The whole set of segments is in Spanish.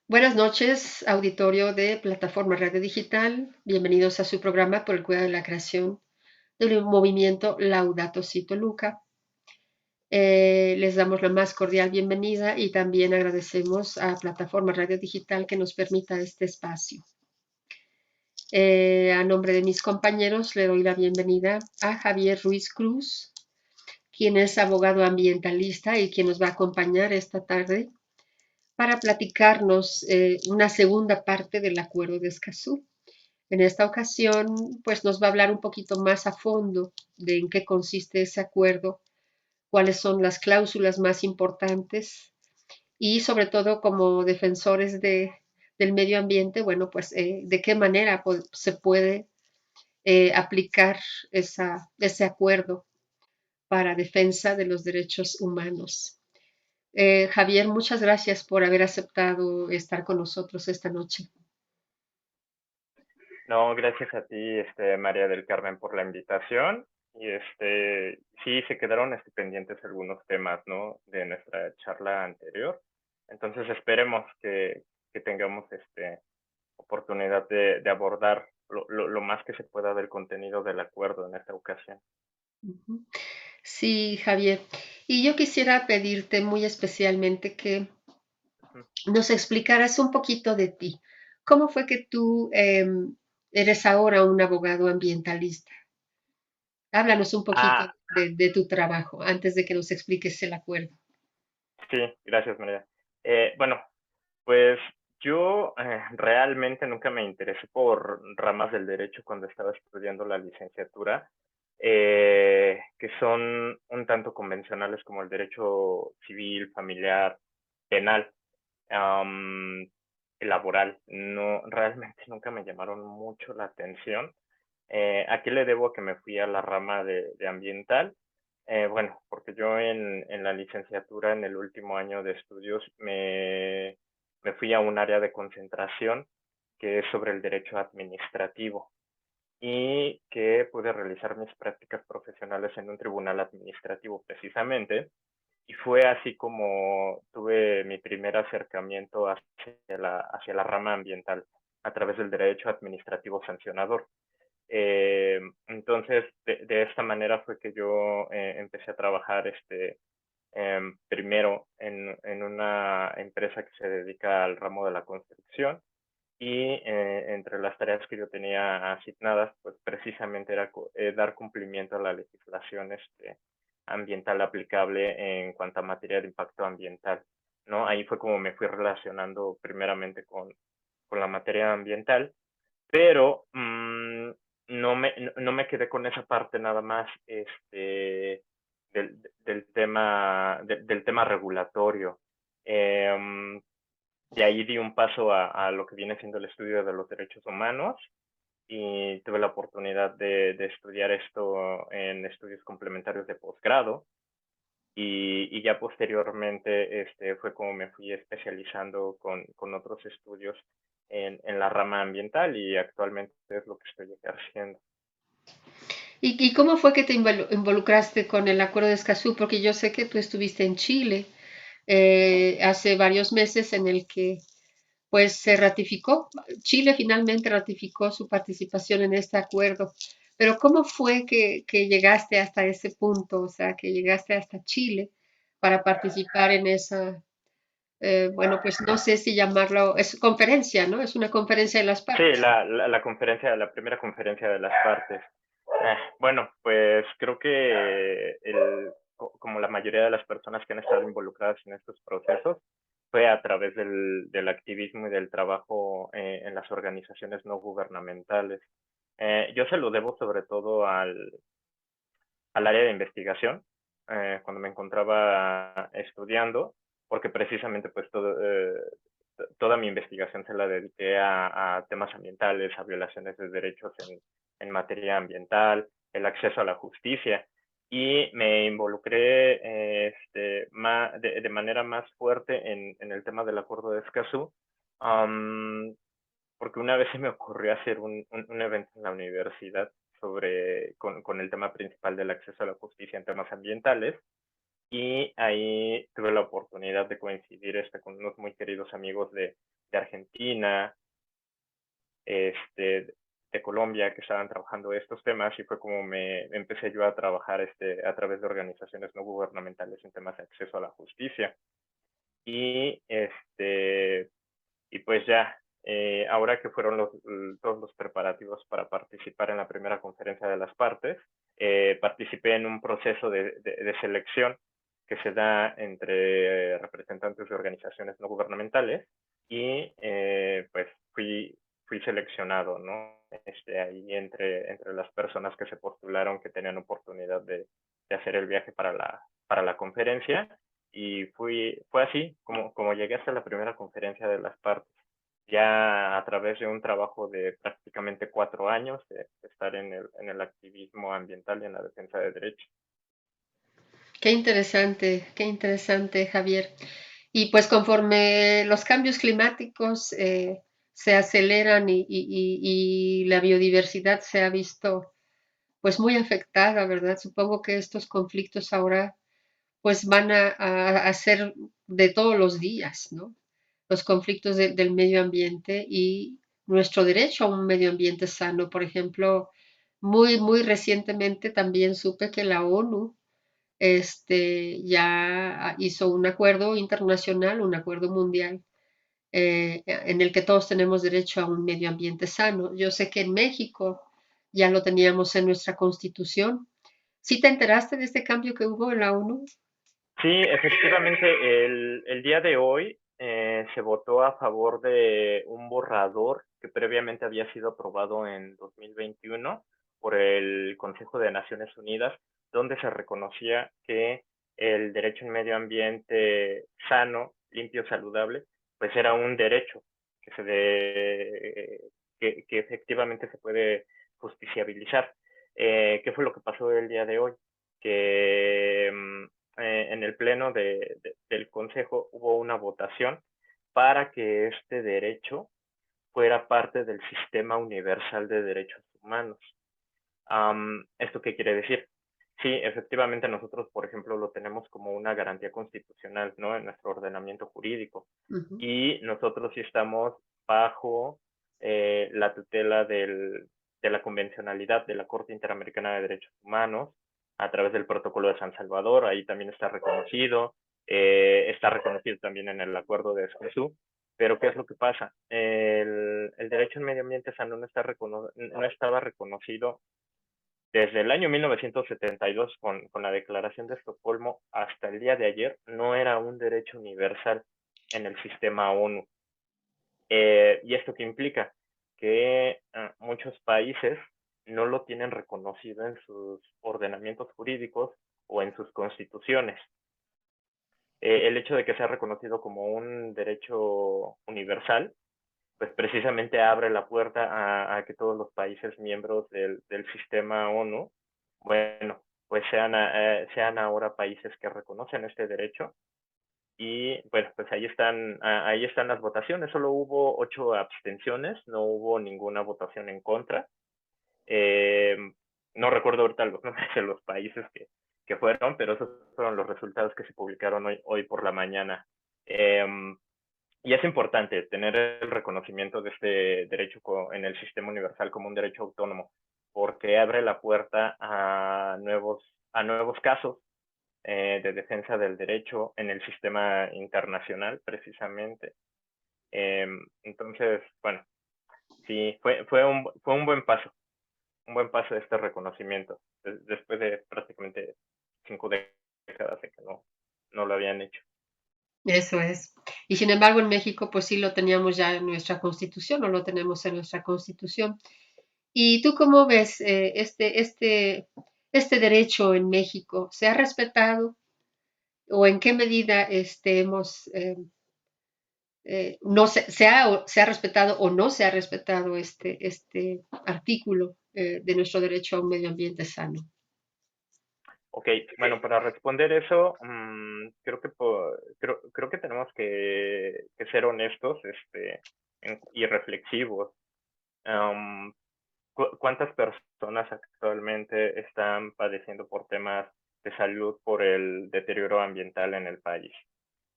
Buenas noches, auditorio de Plataforma Radio Digital. Bienvenidos a su programa por el cuidado de la creación del movimiento Laudato Si Toluca. Les damos la más cordial bienvenida y también agradecemos a Plataforma Radio Digital que nos permita este espacio. A nombre de mis compañeros, le doy la bienvenida a Javier Ruiz Cruz, quien es abogado ambientalista y quien nos va a acompañar esta tarde para platicarnos una segunda parte del Acuerdo de Escazú. En esta ocasión, pues nos va a hablar un poquito más a fondo de en qué consiste ese acuerdo, cuáles son las cláusulas más importantes y sobre todo como defensores del medio ambiente, bueno, pues de qué manera se puede aplicar ese acuerdo para defensa de los derechos humanos. Javier, muchas gracias por haber aceptado estar con nosotros esta noche. No, gracias a ti, María del Carmen, por la invitación. Y sí, se quedaron pendientes algunos temas, ¿no? De nuestra charla anterior. Entonces esperemos que tengamos oportunidad de abordar lo más que se pueda del contenido del acuerdo en esta ocasión. Ujú. Sí, Javier. Y yo quisiera pedirte muy especialmente que Ujú. nos explicaras un poquito de ti. ¿Cómo fue que tú eres ahora un abogado ambientalista? Háblanos un poquito Ah, de tu trabajo antes de que nos expliques el acuerdo. sí, gracias, María. Bueno, pues yo realmente nunca me interesé por ramas del derecho cuando estaba estudiando la licenciatura, que son un tanto convencionales como el derecho civil, familiar, penal, am, laboral. No, realmente nunca me llamaron mucho la atención. ¿A qué le debo que me fui a la rama de ambiental? Bueno, porque yo en la licenciatura, en el último año de estudios, me fui a un área de concentración que es sobre el derecho administrativo y que pude realizar mis prácticas profesionales en un tribunal administrativo precisamente. Y fue así como tuve mi primer acercamiento hacia la rama ambiental a través del derecho administrativo sancionador. Entonces, de esta manera fue que yo empecé a trabajar primero en una empresa que se dedica al ramo de la construcción y entre las tareas que yo tenía asignadas, pues precisamente era dar cumplimiento a la legislación ambiental aplicable en cuanto a materia de impacto ambiental, ¿no? Ahí fue como me fui relacionando primeramente con la materia ambiental, pero no me quedé con esa parte nada más del tema regulatorio. Em, de ahí di un paso a lo que viene siendo el estudio de los derechos humanos y tuve la oportunidad de estudiar esto en estudios complementarios de posgrado y ya posteriormente fue como me fui especializando con otros estudios en la rama ambiental y actualmente es lo que estoy ejerciendo. ¿Y cómo fue que te involucraste con el Acuerdo de Escazú? Porque yo sé que tú estuviste en Chile hace varios meses en el que pues se ratificó, Chile finalmente ratificó su participación en este acuerdo. Pero ¿cómo fue que llegaste hasta ese punto? O sea, que llegaste hasta Chile para participar en esa, bueno, pues no sé si llamarlo, es conferencia, ¿no? Es una conferencia de las Sí, partes. la conferencia, la primera conferencia de las partes. Bueno, pues creo que como la mayoría de las personas que han estado involucradas en estos procesos, fue a través del activismo y del trabajo en las organizaciones no gubernamentales. Yo se lo debo sobre todo al área de investigación, cuando me encontraba estudiando, porque precisamente pues toda mi investigación se la dediqué a temas ambientales, a violaciones de derechos en materia ambiental, el acceso a la justicia, y me involucré de manera más fuerte en el tema del Acuerdo de Escazú, um, porque una vez se me ocurrió hacer un evento en la universidad con el tema principal del acceso a la justicia en temas ambientales, y ahí tuve la oportunidad de coincidir con unos muy queridos amigos de Argentina, este, de Colombia, que estaban trabajando estos temas, y fue como me empecé yo a trabajar a través de organizaciones no gubernamentales en temas de acceso a la justicia. Y y pues ya, ahora que fueron todos los preparativos para participar en la primera conferencia de las partes, participé en un proceso de selección que se da entre representantes de organizaciones no gubernamentales y pues fui seleccionado, ¿no? Ahí entre las personas que se postularon que tenían oportunidad de hacer el viaje para la conferencia, y fue así como llegué hasta la primera conferencia de las partes, ya a través de un trabajo de prácticamente 4 años de estar en el activismo ambiental y en la defensa de derechos. Qué interesante, Javier. Y pues conforme los cambios climáticos se aceleran y la biodiversidad se ha visto pues muy afectada, ¿verdad? Supongo que estos conflictos ahora pues van a ser de todos los días, ¿no? Los conflictos del medio ambiente y nuestro derecho a un medio ambiente sano. Por ejemplo, muy recientemente también supe que la ONU ya hizo un acuerdo internacional, un acuerdo mundial, en el que todos tenemos derecho a un medio ambiente sano. Yo sé que en México ya lo teníamos en nuestra constitución. ¿Sí te enteraste de este cambio que hubo en la ONU? Sí, efectivamente, el día de hoy se votó a favor de un borrador que previamente había sido aprobado en 2021 por el Consejo de Naciones Unidas, donde se reconocía que el derecho a un medio ambiente sano, limpio, saludable, pues era un derecho que que efectivamente se puede justiciabilizar. ¿Qué fue lo que pasó el día de hoy? Que en el pleno del Consejo hubo una votación para que este derecho fuera parte del sistema universal de derechos humanos. ¿Esto qué quiere decir? Sí, efectivamente nosotros, por ejemplo, lo tenemos como una garantía constitucional, ¿no? En nuestro ordenamiento jurídico. Ujú. Y nosotros sí estamos bajo la tutela de la convencionalidad de la Corte Interamericana de Derechos Humanos a través del Protocolo de San Salvador. Ahí también está reconocido también en el Acuerdo de Escazú. Pero ¿qué es lo que pasa? El derecho al medio ambiente sano no estaba reconocido desde el año 1972 con la Declaración de Estocolmo hasta el día de ayer. No era un derecho universal en el sistema ONU. ¿Y esto qué implica? Que muchos países no lo tienen reconocido en sus ordenamientos jurídicos o en sus constituciones. El hecho de que sea reconocido como un derecho universal, pues precisamente abre la puerta a que todos los países miembros del sistema ONU, bueno, pues sean ahora países que reconocen este derecho. Y bueno, pues ahí están las votaciones. Solo hubo 8 abstenciones, no hubo ninguna votación en contra. Eh, no recuerdo ahorita los nombres de los países que fueron, pero esos fueron los resultados que se publicaron hoy por la mañana. Eh, y es importante tener el reconocimiento de este derecho en el sistema universal como un derecho autónomo, porque abre la puerta a nuevos casos de defensa del derecho en el sistema internacional, precisamente. Entonces, bueno, sí, fue un buen paso este reconocimiento, después de prácticamente 5 décadas de que no lo habían hecho. Eso es. Y sin embargo, en México, pues sí lo teníamos ya en nuestra constitución, o lo tenemos en nuestra constitución. ¿Y tú cómo ves este derecho en México? ¿Se ha respetado? ¿O en qué medida no se ha respetado o no se ha respetado este artículo de nuestro derecho a un medio ambiente sano? Ok, bueno, para responder eso, creo que tenemos que ser honestos y reflexivos. ¿Cuántas personas actualmente están padeciendo por temas de salud por el deterioro ambiental en el país.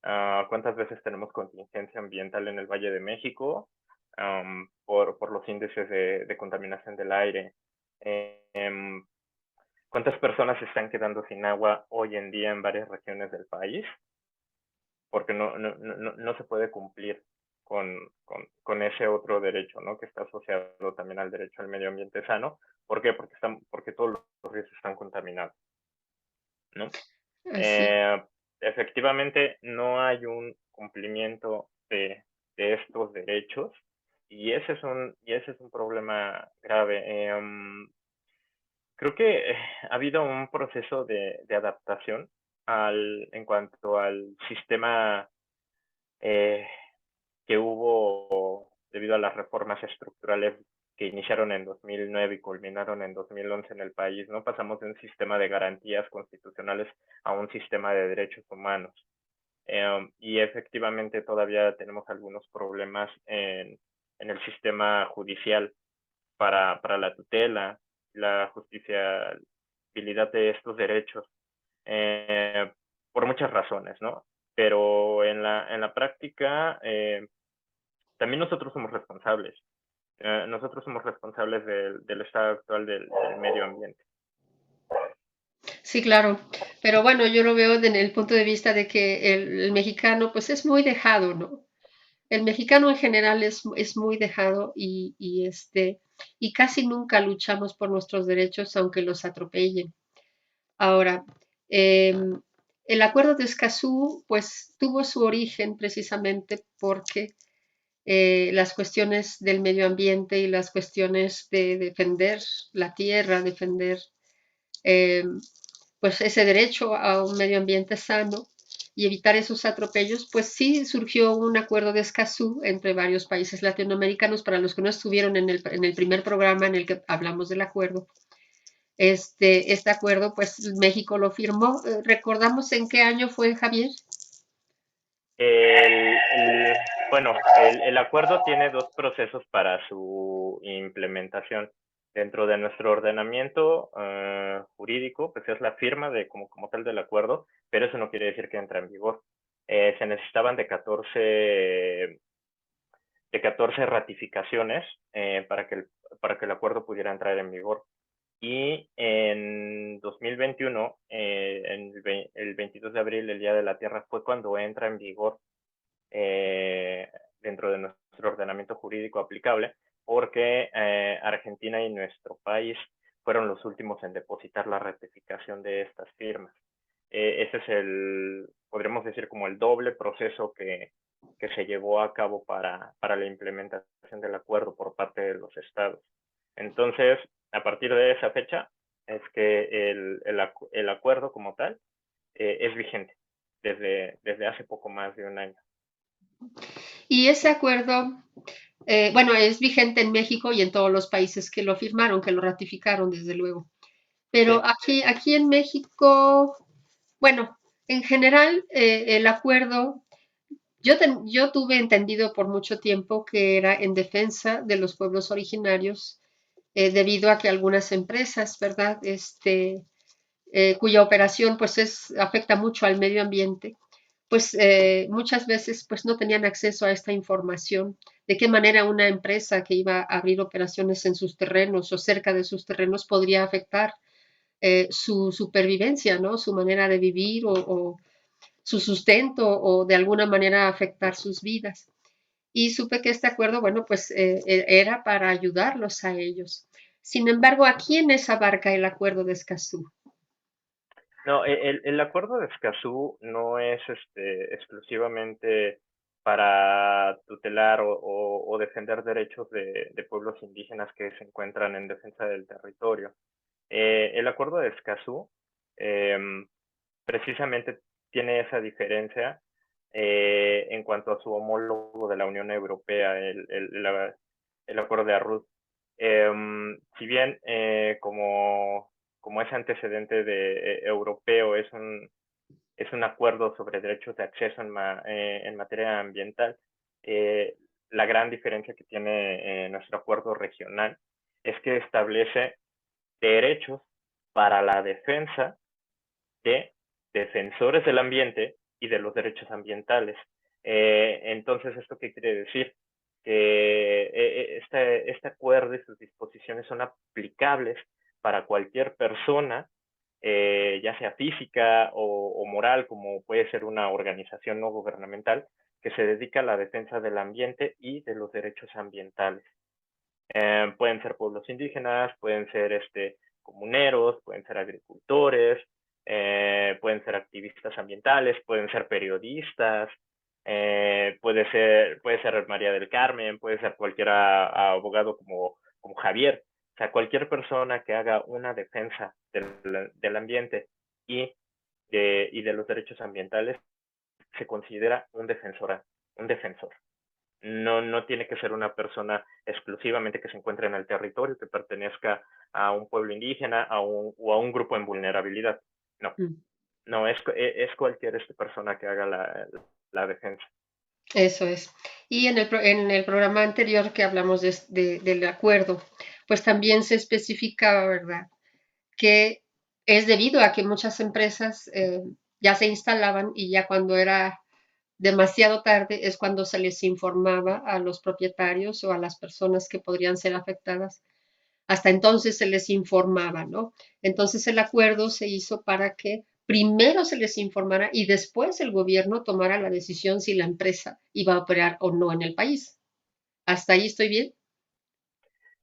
¿Cuántas veces tenemos contingencia ambiental en el Valle de México por los índices de contaminación del aire? Em, ¿Cuántas personas se están quedando sin agua hoy en día en varias regiones del país? Porque no se puede cumplir con ese otro derecho, ¿no? Que está asociado también al derecho al medio ambiente sano. ¿Por qué? Porque todos los ríos están contaminados, ¿no? Así. Efectivamente, no hay un cumplimiento de estos derechos y ese es un problema grave. Creo que ha habido un proceso de adaptación en cuanto al sistema eh, que hubo debido a las reformas estructurales que iniciaron en 2009 y culminaron en 2011 en el país, ¿no? Pasamos de un sistema de garantías constitucionales a un sistema de derechos humanos. Y efectivamente todavía tenemos algunos problemas en el sistema judicial para la tutela, la justiciabilidad de estos derechos, eh, por muchas razones, ¿no? Pero en la práctica, también nosotros somos responsables. Nosotros somos responsables del estado actual del medio ambiente. Sí, claro. Pero bueno, yo lo veo desde el punto de vista de que el mexicano pues es muy dejado, ¿no? El mexicano en general es muy dejado y casi nunca luchamos por nuestros derechos aunque los atropellen. Ahora, el acuerdo de Escazú pues tuvo su origen precisamente porque las cuestiones del medio ambiente y las cuestiones de defender la tierra, defender eh, pues ese derecho a un medio ambiente sano y evitar esos atropellos, pues sí surgió un acuerdo de Escazú entre varios países latinoamericanos. Para los que no estuvieron en el primer programa en el que hablamos del acuerdo, este acuerdo, pues México lo firmó. ¿Recordamos en qué año fue, Javier? Bueno, el acuerdo tiene dos procesos para su implementación. Dentro de nuestro ordenamiento jurídico, pues es la firma de como tal del acuerdo, pero eso no quiere decir que entra en vigor. Se necesitaban de 14 ratificaciones para que el acuerdo pudiera entrar en vigor. Y en 2021, el 22 de abril, el Día de la Tierra, fue cuando entra en vigor eh, dentro de nuestro ordenamiento jurídico aplicable, porque Argentina y nuestro país fueron los últimos en depositar la ratificación de estas firmas. Ese es podríamos decir, como el doble proceso que se llevó a cabo para la implementación del acuerdo por parte de los estados. Entonces, a partir de esa fecha, es que el acuerdo como tal es vigente desde hace poco más de un año. Y ese acuerdo, bueno, es vigente en México y en todos los países que lo firmaron, que lo ratificaron, desde luego. Pero Sí. aquí en México, bueno, en general, el acuerdo, yo tuve entendido por mucho tiempo que era en defensa de los pueblos originarios, debido a que algunas empresas, ¿verdad? Cuya operación pues afecta mucho al medio ambiente, pues muchas veces pues no tenían acceso a esta información, de qué manera una empresa que iba a abrir operaciones en sus terrenos o cerca de sus terrenos podría afectar su supervivencia, ¿no? Su manera de vivir o su sustento o de alguna manera afectar sus vidas. Y supe que este acuerdo, bueno, pues era para ayudarlos a ellos. Sin embargo, ¿a quiénes abarca el acuerdo de Escazú? No, el acuerdo de Escazú no es exclusivamente para tutelar o defender derechos de pueblos indígenas que se encuentran en defensa del territorio. El acuerdo de Escazú em, precisamente tiene esa diferencia en cuanto a su homólogo de la Unión Europea, el acuerdo de Arrut. Si bien como ese antecedente europeo es un acuerdo sobre derechos de acceso en materia ambiental, la gran diferencia que tiene nuestro acuerdo regional es que establece derechos para la defensa de defensores del ambiente y de los derechos ambientales. Entonces, ¿esto qué quiere decir? Que este acuerdo y sus disposiciones son aplicables para cualquier persona, ya sea física o moral, como puede ser una organización no gubernamental, que se dedica a la defensa del ambiente y de los derechos ambientales. Pueden ser pueblos indígenas, pueden ser comuneros, pueden ser agricultores, pueden ser activistas ambientales, pueden ser periodistas, puede ser María del Carmen, puede ser cualquier abogado como Javier. O sea, cualquier persona que haga una defensa del ambiente y de los derechos ambientales se considera un defensor. No tiene que ser una persona exclusivamente que se encuentre en el territorio, que pertenezca a un pueblo indígena o a un grupo en vulnerabilidad. No, Mm. no, es cualquier persona que haga la defensa. Eso es. Y en el programa anterior que hablamos del acuerdo, pues también se especificaba, ¿verdad?, que es debido a que muchas empresas ya se instalaban y ya cuando era demasiado tarde es cuando se les informaba a los propietarios o a las personas que podrían ser afectadas. Hasta entonces se les informaba, ¿no? Entonces el acuerdo se hizo para que primero se les informara y después el gobierno tomara la decisión si la empresa iba a operar o no en el país. ¿Hasta ahí estoy bien?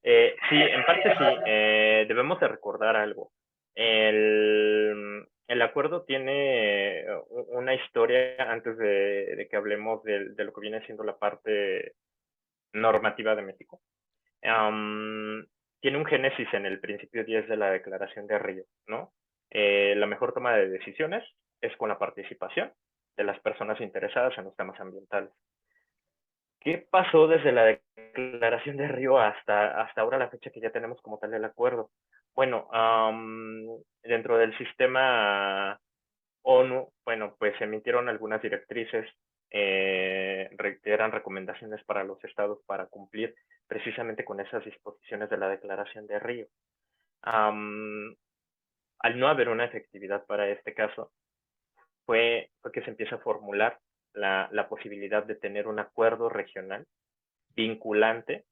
Sí, en parte sí. Debemos de recordar algo. El acuerdo tiene una historia antes de que hablemos de lo que viene siendo la parte normativa de México. Um, Tiene un génesis en el principio 10 de la Declaración de Río, ¿no? La mejor toma de decisiones es con la participación de las personas interesadas en los temas ambientales. ¿Qué pasó desde la Declaración de Río hasta ahora, la fecha que ya tenemos como tal el acuerdo? Bueno, dentro del sistema ONU, bueno, pues se emitieron algunas directrices, eran recomendaciones para los estados para cumplir precisamente con esas disposiciones de la Declaración de Río. Al no haber una efectividad para este caso, fue que se empieza a formular la posibilidad de tener un acuerdo regional vinculante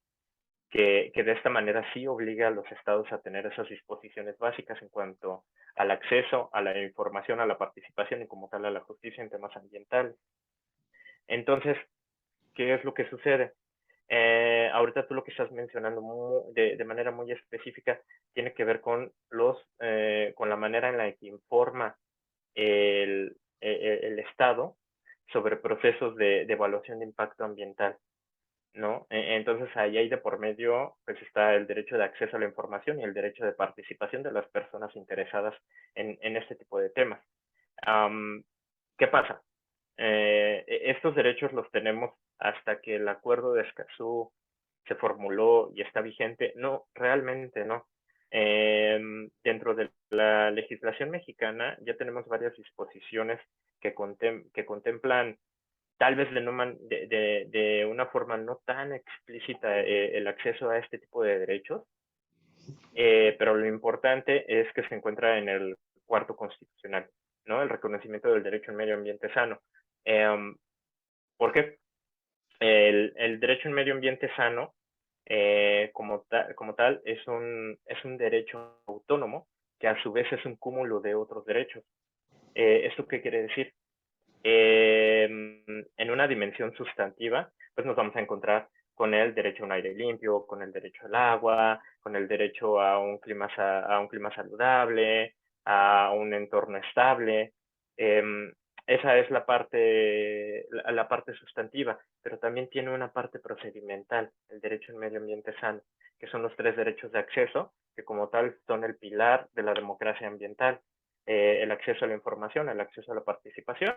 que de esta manera sí obliga a los estados a tener esas disposiciones básicas en cuanto al acceso a la información, a la participación y como tal a la justicia en temas ambientales. Entonces, ¿qué es lo que sucede? Ahorita tú lo que estás mencionando de manera muy específica tiene que ver con la manera en la que informa el Estado sobre procesos de evaluación de impacto ambiental, ¿no? Entonces ahí hay de por medio, pues está el derecho de acceso a la información y el derecho de participación de las personas interesadas en este tipo de temas. ¿Qué pasa? Estos derechos los tenemos hasta que el acuerdo de Escazú se formuló y está vigente. No, realmente no. Dentro de la legislación mexicana ya tenemos varias disposiciones que contemplan tal vez de una forma no tan explícita el acceso a este tipo de derechos, pero lo importante es que se encuentra en el cuarto constitucional, ¿no? El reconocimiento del derecho a un medio ambiente sano. ¿Por qué? El derecho a un medio ambiente sano, como tal, es un derecho autónomo que a su vez es un cúmulo de otros derechos. ¿Esto qué quiere decir? En una dimensión sustantiva, pues nos vamos a encontrar con el derecho a un aire limpio, con el derecho al agua, con el derecho a un clima saludable, a un entorno estable. Esa es la parte sustantiva, pero también tiene una parte procedimental, el derecho al medio ambiente sano, que son los tres derechos de acceso, que como tal son el pilar de la democracia ambiental. El acceso a la información, el acceso a la participación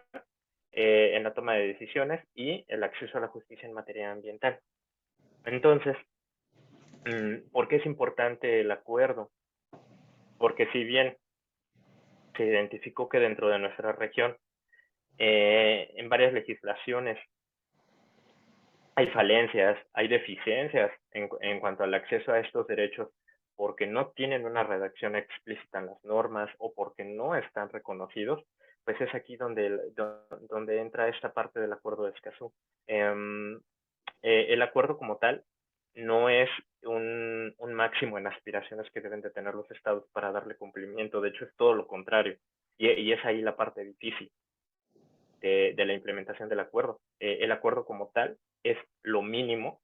en la toma de decisiones y el acceso a la justicia en materia ambiental. Entonces, ¿por qué es importante el acuerdo? Porque si bien se identificó que dentro de nuestra región, en varias legislaciones, hay falencias, hay deficiencias en cuanto al acceso a estos derechos porque no tienen una redacción explícita en las normas o porque no están reconocidos, pues es aquí donde entra esta parte del acuerdo de Escazú. El acuerdo como tal no es un máximo en aspiraciones que deben de tener los estados para darle cumplimiento, de hecho es todo lo contrario, y es ahí la parte difícil de la implementación del acuerdo. El acuerdo como tal es lo mínimo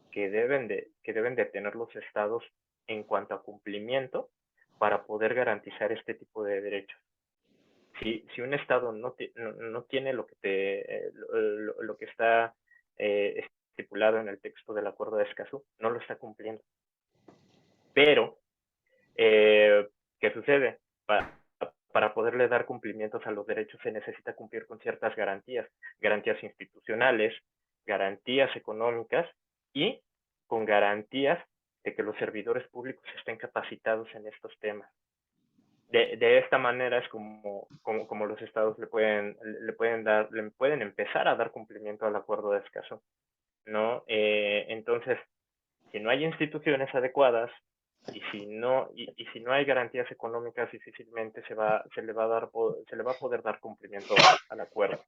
que deben de tener los estados en cuanto a cumplimiento para poder garantizar este tipo de derechos. Si un estado no tiene lo que está estipulado en el texto del acuerdo de Escazú, no lo está cumpliendo. Pero, ¿qué sucede? Para poderle dar cumplimientos a los derechos se necesita cumplir con ciertas garantías, garantías institucionales, garantías económicas y con garantías de que los servidores públicos estén capacitados en estos temas. De esta manera es como los estados le pueden empezar a dar cumplimiento al acuerdo de Escazú, ¿no? Entonces, si no hay instituciones adecuadas y si no hay garantías económicas, difícilmente se le va a poder dar cumplimiento al acuerdo,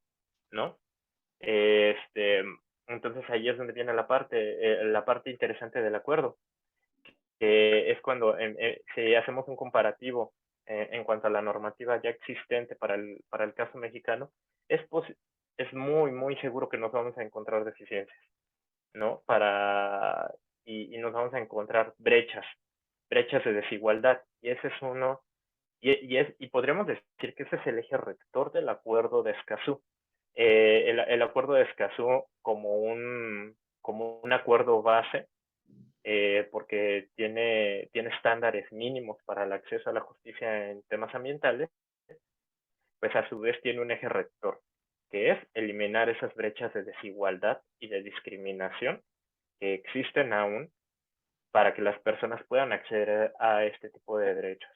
¿no? Entonces ahí es donde viene la parte interesante del acuerdo, que es cuando si hacemos un comparativo en cuanto a la normativa ya existente para el caso mexicano, es muy seguro que nos vamos a encontrar deficiencias, ¿no? Y nos vamos a encontrar brechas de desigualdad. Y ese es uno, y podríamos decir que ese es el eje rector del acuerdo de Escazú. El acuerdo de Escazú como un acuerdo base, porque tiene estándares mínimos para el acceso a la justicia en temas ambientales, pues a su vez tiene un eje rector, que es eliminar esas brechas de desigualdad y de discriminación que existen aún para que las personas puedan acceder a este tipo de derechos.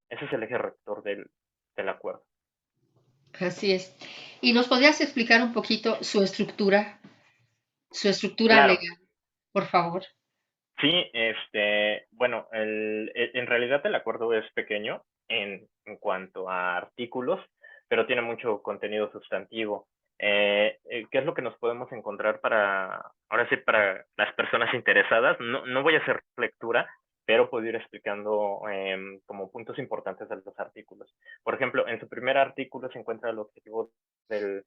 Ese es el eje rector del acuerdo. Así es. ¿Y nos podrías explicar un poquito su estructura Claro, legal, por favor? sí, bueno, en realidad el acuerdo es pequeño en cuanto a artículos, pero tiene mucho contenido sustantivo. ¿Qué es lo que nos podemos encontrar ahora sí, para las personas interesadas? No voy a hacer lectura, pero puedo ir explicando como puntos importantes de los artículos. Por ejemplo, en su primer artículo se encuentra el objetivo del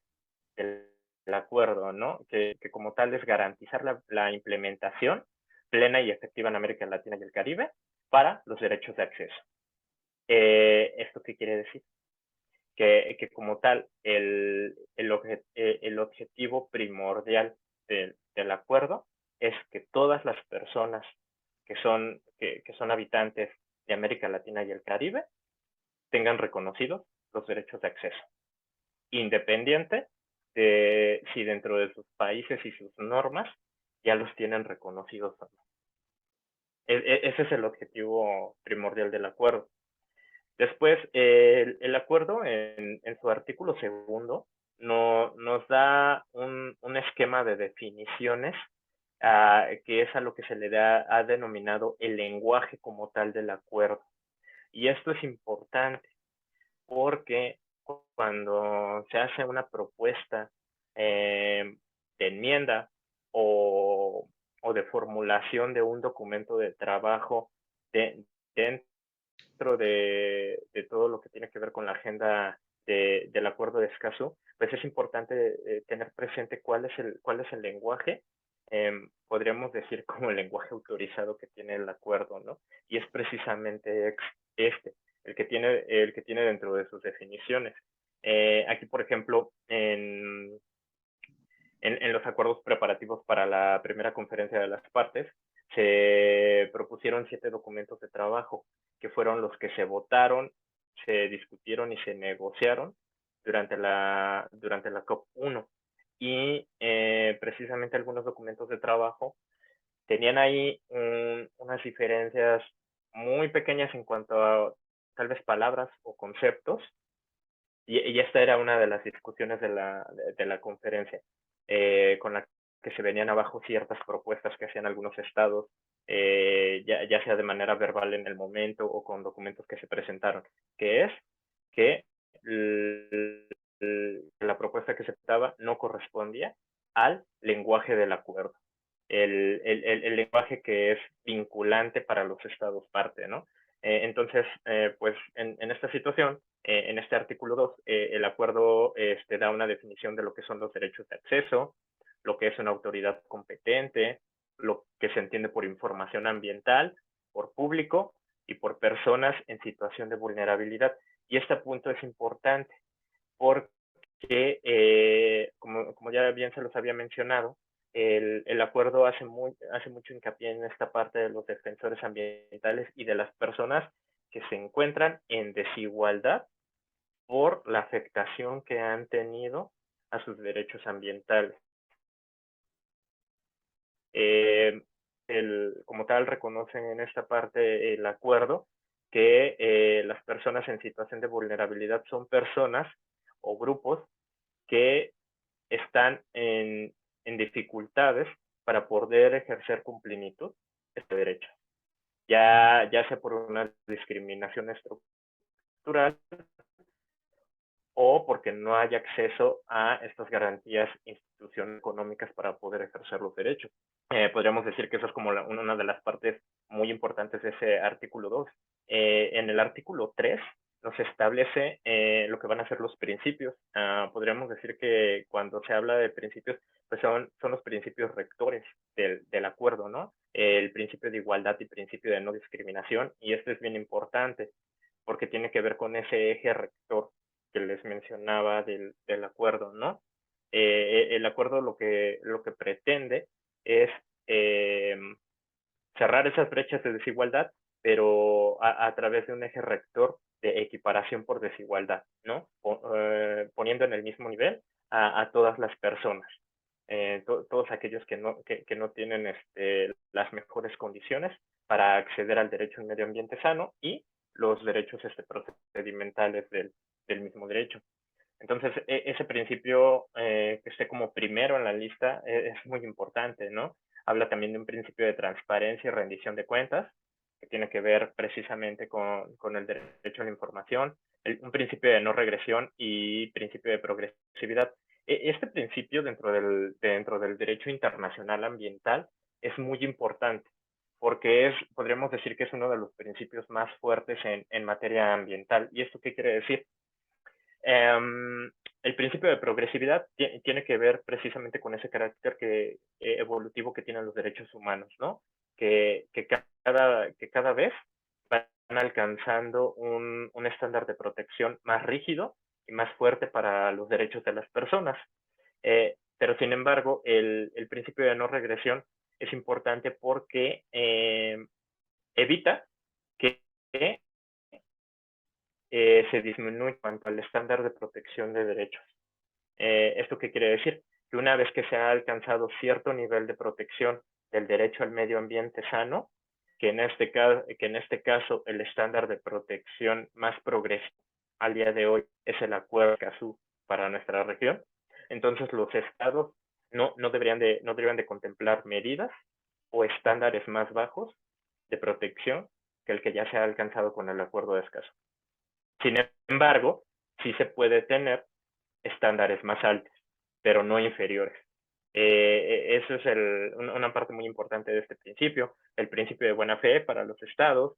acuerdo, ¿no? Que como tal es garantizar la implementación plena y efectiva en América Latina y el Caribe para los derechos de acceso. ¿Esto qué quiere decir? Que como tal, el objetivo primordial del acuerdo es que todas las personas que son habitantes de América Latina y el Caribe tengan reconocidos los derechos de acceso, independiente de si dentro de sus países y sus normas ya los tienen reconocidos o no. Ese es el objetivo primordial del acuerdo. Después, el acuerdo en su artículo segundo nos da un esquema de definiciones que es a lo que se le ha denominado el lenguaje como tal del acuerdo. Y esto es importante porque cuando se hace una propuesta de enmienda o de formulación de un documento de trabajo dentro de todo lo que tiene que ver con la agenda del acuerdo de Escazú, pues es importante tener presente cuál es el lenguaje, podríamos decir como el lenguaje autorizado que tiene el acuerdo, ¿no? Y es precisamente el que tiene dentro de sus definiciones. Aquí, por ejemplo, en los acuerdos preparativos para la primera conferencia de las partes, se propusieron 7 documentos de trabajo, que fueron los que se votaron, se discutieron y se negociaron durante la COP1. Y precisamente algunos documentos de trabajo tenían ahí unas diferencias muy pequeñas en cuanto a tal vez palabras o conceptos, y esta era una de las discusiones de la conferencia, con la que se venían abajo ciertas propuestas que hacían algunos estados ya sea de manera verbal en el momento o con documentos que se presentaron, que es que la propuesta que se presentaba no correspondía al lenguaje del acuerdo, el lenguaje que es vinculante para los estados parte, ¿no? Entonces, pues en esta situación, en este artículo 2, el acuerdo da una definición de lo que son los derechos de acceso, lo que es una autoridad competente, lo que se entiende por información ambiental, por público y por personas en situación de vulnerabilidad. Y este punto es importante porque, como ya bien se los había mencionado, el acuerdo hace mucho hincapié en esta parte de los defensores ambientales y de las personas que se encuentran en desigualdad por la afectación que han tenido a sus derechos ambientales. Como tal, reconocen en esta parte el acuerdo que las personas en situación de vulnerabilidad son personas o grupos que están en dificultades para poder ejercer con plenitud este derecho, ya sea por una discriminación estructural o porque no hay acceso a estas garantías institucionales económicas para poder ejercer los derechos. Podríamos decir que eso es como una de las partes muy importantes de ese artículo 2. En el artículo 3 nos establece lo que van a ser los principios. Podríamos decir que cuando se habla de principios, pues son los principios rectores del acuerdo, ¿no? El principio de igualdad y principio de no discriminación, y esto es bien importante porque tiene que ver con ese eje rector que les mencionaba del acuerdo, ¿no? El acuerdo lo que pretende es cerrar esas brechas de desigualdad, pero a través de un eje rector de equiparación por desigualdad, ¿no? Poniendo en el mismo nivel a todas las personas, todos aquellos que no tienen las mejores condiciones para acceder al derecho a un medio ambiente sano y los derechos procedimentales del mismo derecho. Entonces, ese principio que esté como primero en la lista es muy importante, ¿no? Habla también de un principio de transparencia y rendición de cuentas, que tiene que ver precisamente con el derecho a la información, un principio de no regresión y principio de progresividad. Este principio dentro del derecho internacional ambiental es muy importante, porque podríamos decir que es uno de los principios más fuertes en materia ambiental. ¿Y esto qué quiere decir? El principio de progresividad tiene que ver precisamente con ese carácter evolutivo que tienen los derechos humanos, ¿no? Que cada vez van alcanzando un estándar de protección más rígido y más fuerte para los derechos de las personas. Pero sin embargo, el principio de no regresión es importante porque evita que se disminuye en cuanto al estándar de protección de derechos. ¿Esto qué quiere decir? Que una vez que se ha alcanzado cierto nivel de protección del derecho al medio ambiente sano, que en este caso el estándar de protección más progresivo al día de hoy es el Acuerdo de Escazú para nuestra región, entonces los estados no deberían de contemplar medidas o estándares más bajos de protección que el que ya se ha alcanzado con el Acuerdo de Escazú. Sin embargo, sí se puede tener estándares más altos, pero no inferiores. Eso es una parte muy importante de este principio, el principio de buena fe para los estados,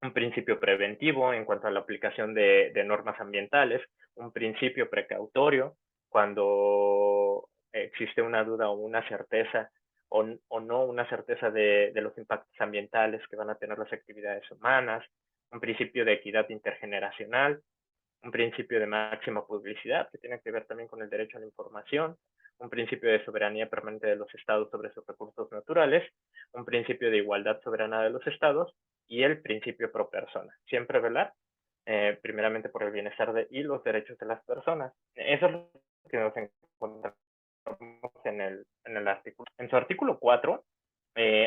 un principio preventivo en cuanto a la aplicación de normas ambientales, un principio precautorio cuando existe una duda o una certeza o no una certeza de los impactos ambientales que van a tener las actividades humanas, un principio de equidad intergeneracional, un principio de máxima publicidad que tiene que ver también con el derecho a la información, un principio de soberanía permanente de los estados sobre sus recursos naturales, un principio de igualdad soberana de los estados y el principio pro persona. Siempre velar primeramente por el bienestar y los derechos de las personas. Eso es lo que nos encontramos en el artículo. En su artículo 4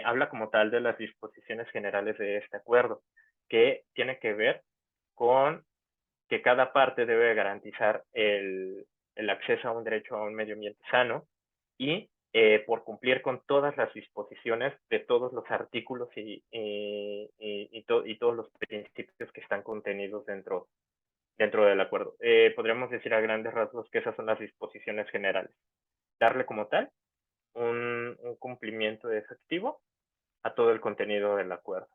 habla como tal de las disposiciones generales de este acuerdo, que tiene que ver con que cada parte debe garantizar el acceso a un derecho a un medio ambiente sano y por cumplir con todas las disposiciones de todos los artículos y todos los principios que están contenidos dentro del acuerdo. Podríamos decir a grandes rasgos que esas son las disposiciones generales. Darle como tal un cumplimiento efectivo a todo el contenido del acuerdo.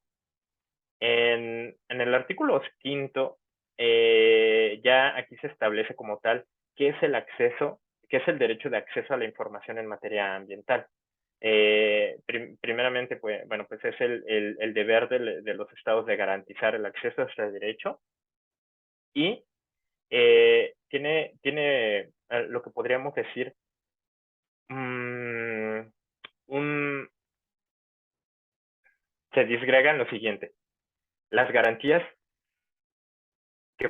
En el artículo quinto, ya aquí se establece como tal qué es el acceso, qué es el derecho de acceso a la información en materia ambiental. Primeramente, pues, bueno, pues es el deber de los estados de garantizar el acceso a este derecho y tiene lo que podríamos decir mm, un, se disgrega en lo siguiente. Las garantías que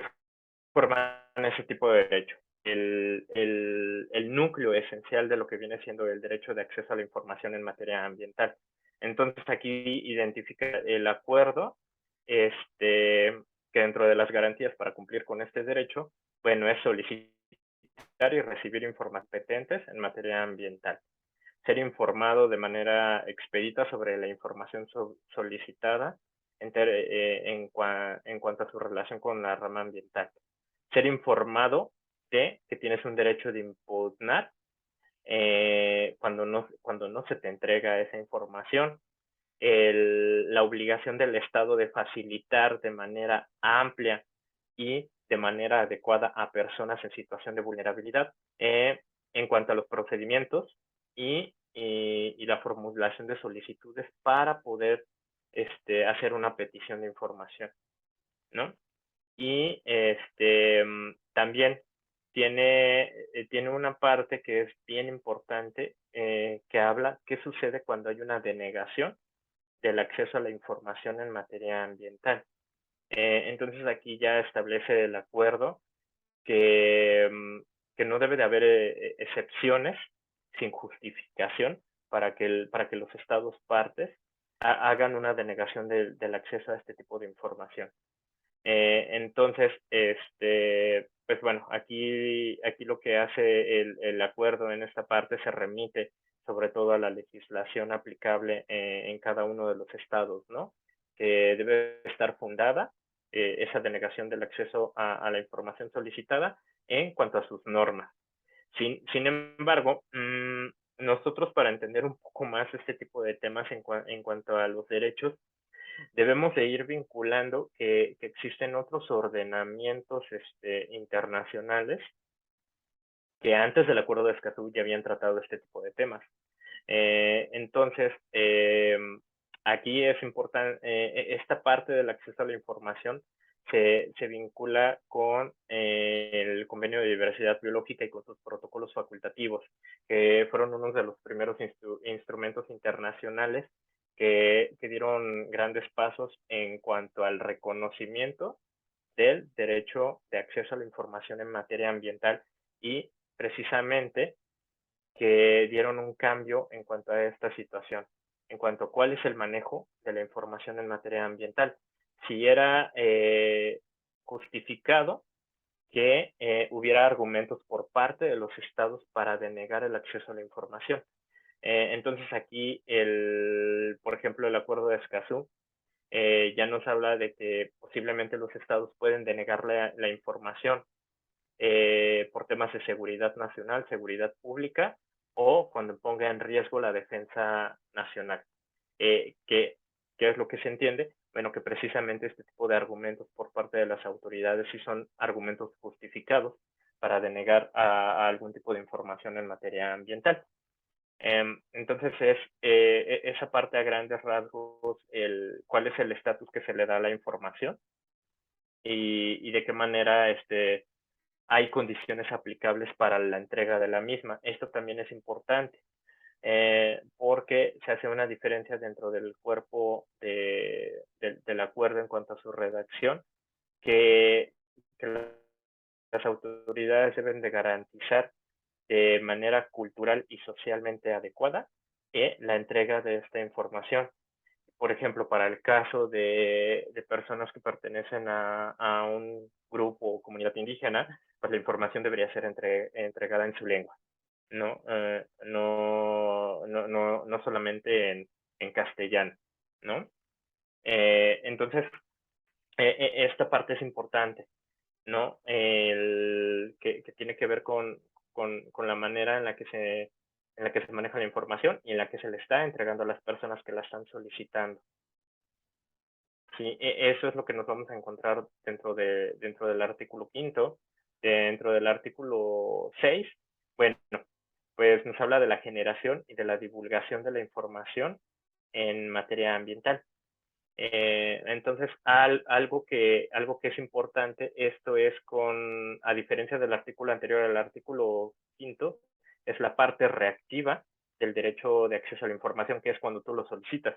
forman ese tipo de derecho. El núcleo esencial de lo que viene siendo el derecho de acceso a la información en materia ambiental. Entonces aquí identifica el acuerdo que dentro de las garantías para cumplir con este derecho, bueno, es solicitar y recibir informaciones competentes en materia ambiental. Ser informado de manera expedita sobre la información solicitada en cuanto a su relación con la rama ambiental. Ser informado de que tienes un derecho de impugnar cuando no se te entrega esa información. La obligación del Estado de facilitar de manera amplia y de manera adecuada a personas en situación de vulnerabilidad en cuanto a los procedimientos y la formulación de solicitudes para poder hacer una petición de información, ¿no? Y también tiene una parte que es bien importante que habla qué sucede cuando hay una denegación del acceso a la información en materia ambiental. Entonces aquí ya establece el acuerdo que no debe de haber excepciones sin justificación para que los estados partes hagan una denegación del acceso a este tipo de información. Entonces, pues bueno, aquí lo que hace el acuerdo en esta parte se remite sobre todo a la legislación aplicable en cada uno de los estados, ¿no? Que debe estar fundada esa denegación del acceso a la información solicitada en cuanto a sus normas. Sin embargo, nosotros para entender un poco más este tipo de temas en cuanto a los derechos, debemos de ir vinculando que existen otros ordenamientos internacionales que antes del Acuerdo de Escazú ya habían tratado este tipo de temas. Entonces, aquí es importante, esta parte del acceso a la información se vincula con el Convenio de Diversidad Biológica y con sus protocolos facultativos, que fueron uno de los primeros instrumentos internacionales que dieron grandes pasos en cuanto al reconocimiento del derecho de acceso a la información en materia ambiental y precisamente que dieron un cambio en cuanto a esta situación, en cuanto a cuál es el manejo de la información en materia ambiental. Si era justificado que hubiera argumentos por parte de los estados para denegar el acceso a la información. Entonces aquí, por ejemplo, el Acuerdo de Escazú ya nos habla de que posiblemente los estados pueden denegar la información por temas de seguridad nacional, seguridad pública o cuando ponga en riesgo la defensa nacional. ¿Qué es lo que se entiende? Bueno, que precisamente este tipo de argumentos por parte de las autoridades sí son argumentos justificados para denegar a algún tipo de información en materia ambiental. Entonces es esa parte a grandes rasgos, cuál es el estatus que se le da a la información y de qué manera hay condiciones aplicables para la entrega de la misma. Esto también es importante porque se hace una diferencia dentro del cuerpo del acuerdo en cuanto a su redacción, que, que las autoridades deben de garantizar de manera cultural y socialmente adecuada la entrega de esta información. Por ejemplo, para el caso de personas que pertenecen a un grupo o comunidad indígena, pues la información debería ser entregada en su lengua. ¿no? No solamente en castellano, ¿no? Entonces, esta parte es importante, ¿no? Que tiene que ver con la manera en la que se maneja la información y en la que se le está entregando a las personas que la están solicitando. Sí, eso es lo que nos vamos a encontrar dentro del artículo quinto. Dentro del artículo 6, bueno, pues nos habla de la generación y de la divulgación de la información en materia ambiental. Entonces, algo que es importante, esto es a diferencia del artículo anterior, el artículo quinto, es la parte reactiva del derecho de acceso a la información, que es cuando tú lo solicitas,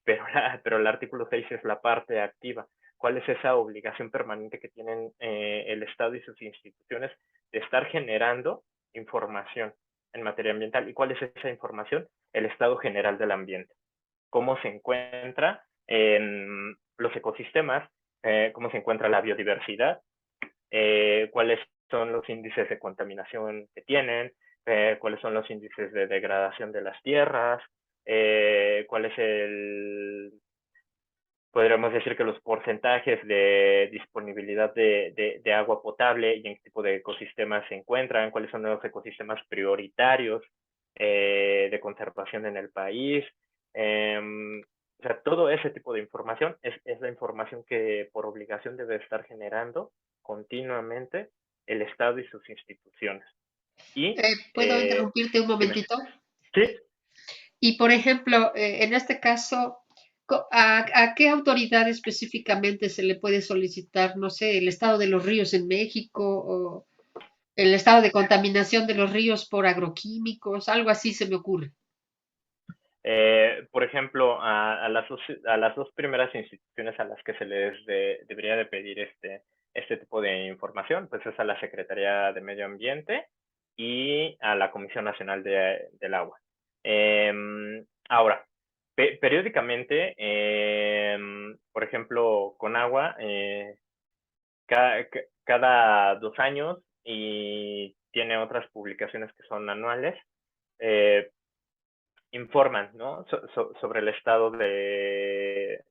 pero el artículo 6 es la parte activa. ¿Cuál es esa obligación permanente que tienen el Estado y sus instituciones de estar generando información en materia ambiental? ¿Y cuál es esa información? El estado general del ambiente. Cómo se encuentra en los ecosistemas, cómo se encuentra la biodiversidad, cuáles son los índices de contaminación que tienen, cuáles son los índices de degradación de las tierras, cuál es podríamos decir que los porcentajes de disponibilidad de agua potable y en qué tipo de ecosistemas se encuentran, cuáles son los ecosistemas prioritarios de conservación en el país. O sea, todo ese tipo de información es la información que por obligación debe estar generando continuamente el Estado y sus instituciones. Y, ¿Puedo interrumpirte un dime, momentito? sí, Y, por ejemplo, en este caso, ¿a qué autoridad específicamente se le puede solicitar, no sé, el estado de los ríos en México o el estado de contaminación de los ríos por agroquímicos? Algo así se me ocurre. Por ejemplo, a las dos primeras instituciones a las que se les debería de pedir este tipo de información, pues es a la Secretaría de Medio Ambiente y a la Comisión Nacional del Agua. Ahora, periódicamente, por ejemplo, con agua, cada 2 años y tiene otras publicaciones que son anuales, eh, informan, ¿no? Sobre el estado de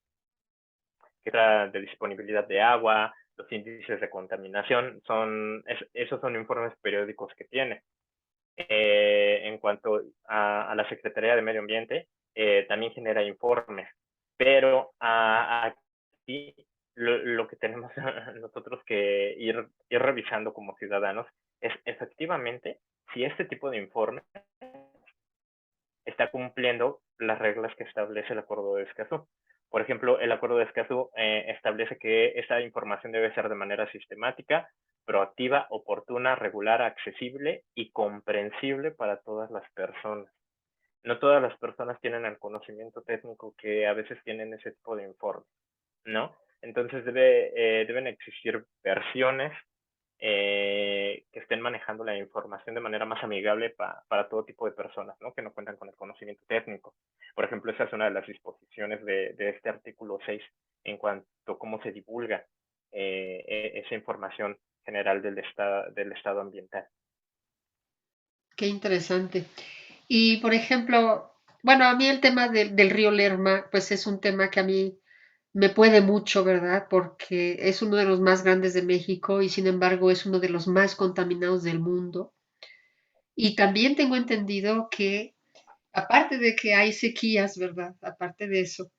disponibilidad de agua, los índices de contaminación, esos son informes periódicos que tiene. En cuanto a la Secretaría de Medio Ambiente, también genera informes, pero aquí lo que tenemos nosotros que ir revisando como ciudadanos es efectivamente si este tipo de informe está cumpliendo las reglas que establece el Acuerdo de Escazú. Por ejemplo, el Acuerdo de Escazú establece que esta información debe ser de manera sistemática, proactiva, oportuna, regular, accesible y comprensible para todas las personas. No todas las personas tienen el conocimiento técnico que a veces tienen ese tipo de informe, ¿no? Entonces deben existir versiones que estén manejando la información de manera más amigable para todo tipo de personas, ¿no? Que no cuentan con el conocimiento técnico. Por ejemplo, esa es una de las disposiciones de este artículo 6 en cuanto a cómo se divulga esa información general del estado ambiental. Qué interesante. Y, por ejemplo, bueno, a mí el tema del río Lerma, pues es un tema que a mí me puede mucho, ¿verdad? Porque es uno de los más grandes de México y sin embargo es uno de los más contaminados del mundo. Y también tengo entendido que, aparte de que hay sequías, ¿verdad? Aparte de eso,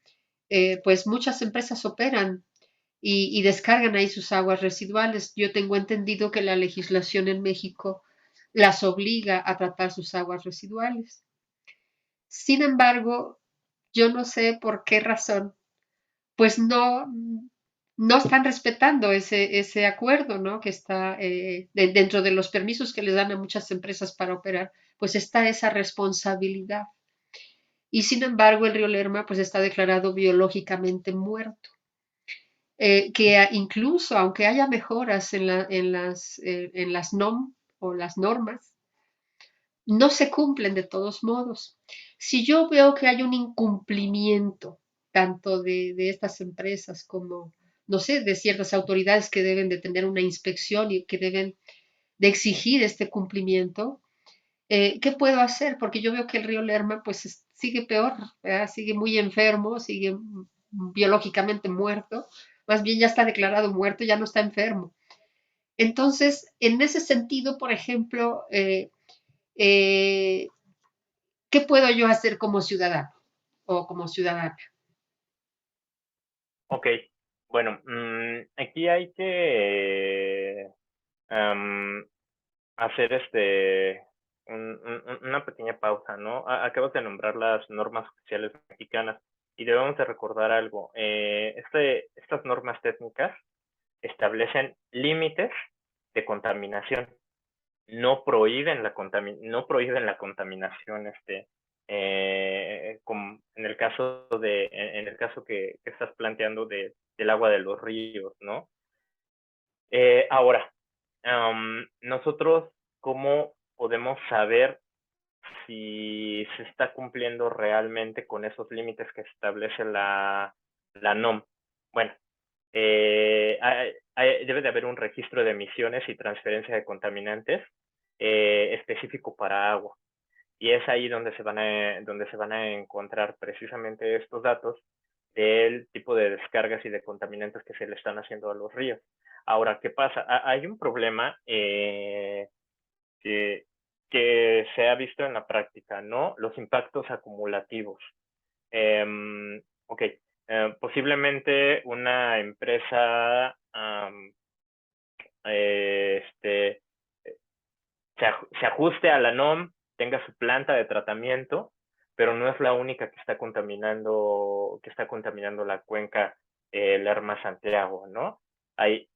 pues muchas empresas operan y descargan ahí sus aguas residuales. Yo tengo entendido que la legislación en México las obliga a tratar sus aguas residuales. Sin embargo, yo no sé por qué razón, pues no están respetando ese acuerdo, ¿no? Que está dentro de los permisos que les dan a muchas empresas para operar, pues está esa responsabilidad. Y sin embargo, el río Lerma pues está declarado biológicamente muerto. Incluso aunque haya mejoras en las NOM o las normas, no se cumplen de todos modos. Si yo veo que hay un incumplimiento tanto de estas empresas como, no sé, de ciertas autoridades que deben de tener una inspección y que deben de exigir este cumplimiento, ¿Qué puedo hacer? Porque yo veo que el río Lerma pues sigue peor, ¿verdad? Sigue muy enfermo, sigue biológicamente muerto, más bien ya está declarado muerto, ya no está enfermo. Entonces, en ese sentido, por ejemplo, eh, ¿qué puedo yo hacer como ciudadano o como ciudadana? Ok, bueno, aquí hay que hacer una pequeña pausa, ¿no? Acabas de nombrar las normas oficiales mexicanas y debemos de recordar algo. Estas normas técnicas establecen límites de contaminación, no prohíben la contaminación, en el caso en el caso que estás planteando del agua de los ríos, ¿no? Ahora, nosotros, ¿cómo podemos saber si se está cumpliendo realmente con esos límites que establece la NOM? Bueno, debe de haber un registro de emisiones y transferencia de contaminantes específico para agua. Y es ahí donde se van a encontrar precisamente estos datos del tipo de descargas y de contaminantes que se le están haciendo a los ríos. Ahora, ¿qué pasa? Hay un problema que, que se ha visto en la práctica, ¿no? Los impactos acumulativos. Ok, posiblemente una empresa eh, este, se ajuste a la NOM, tenga su planta de tratamiento, pero no es la única que está contaminando la cuenca Lerma-Santiago, ¿no? Hay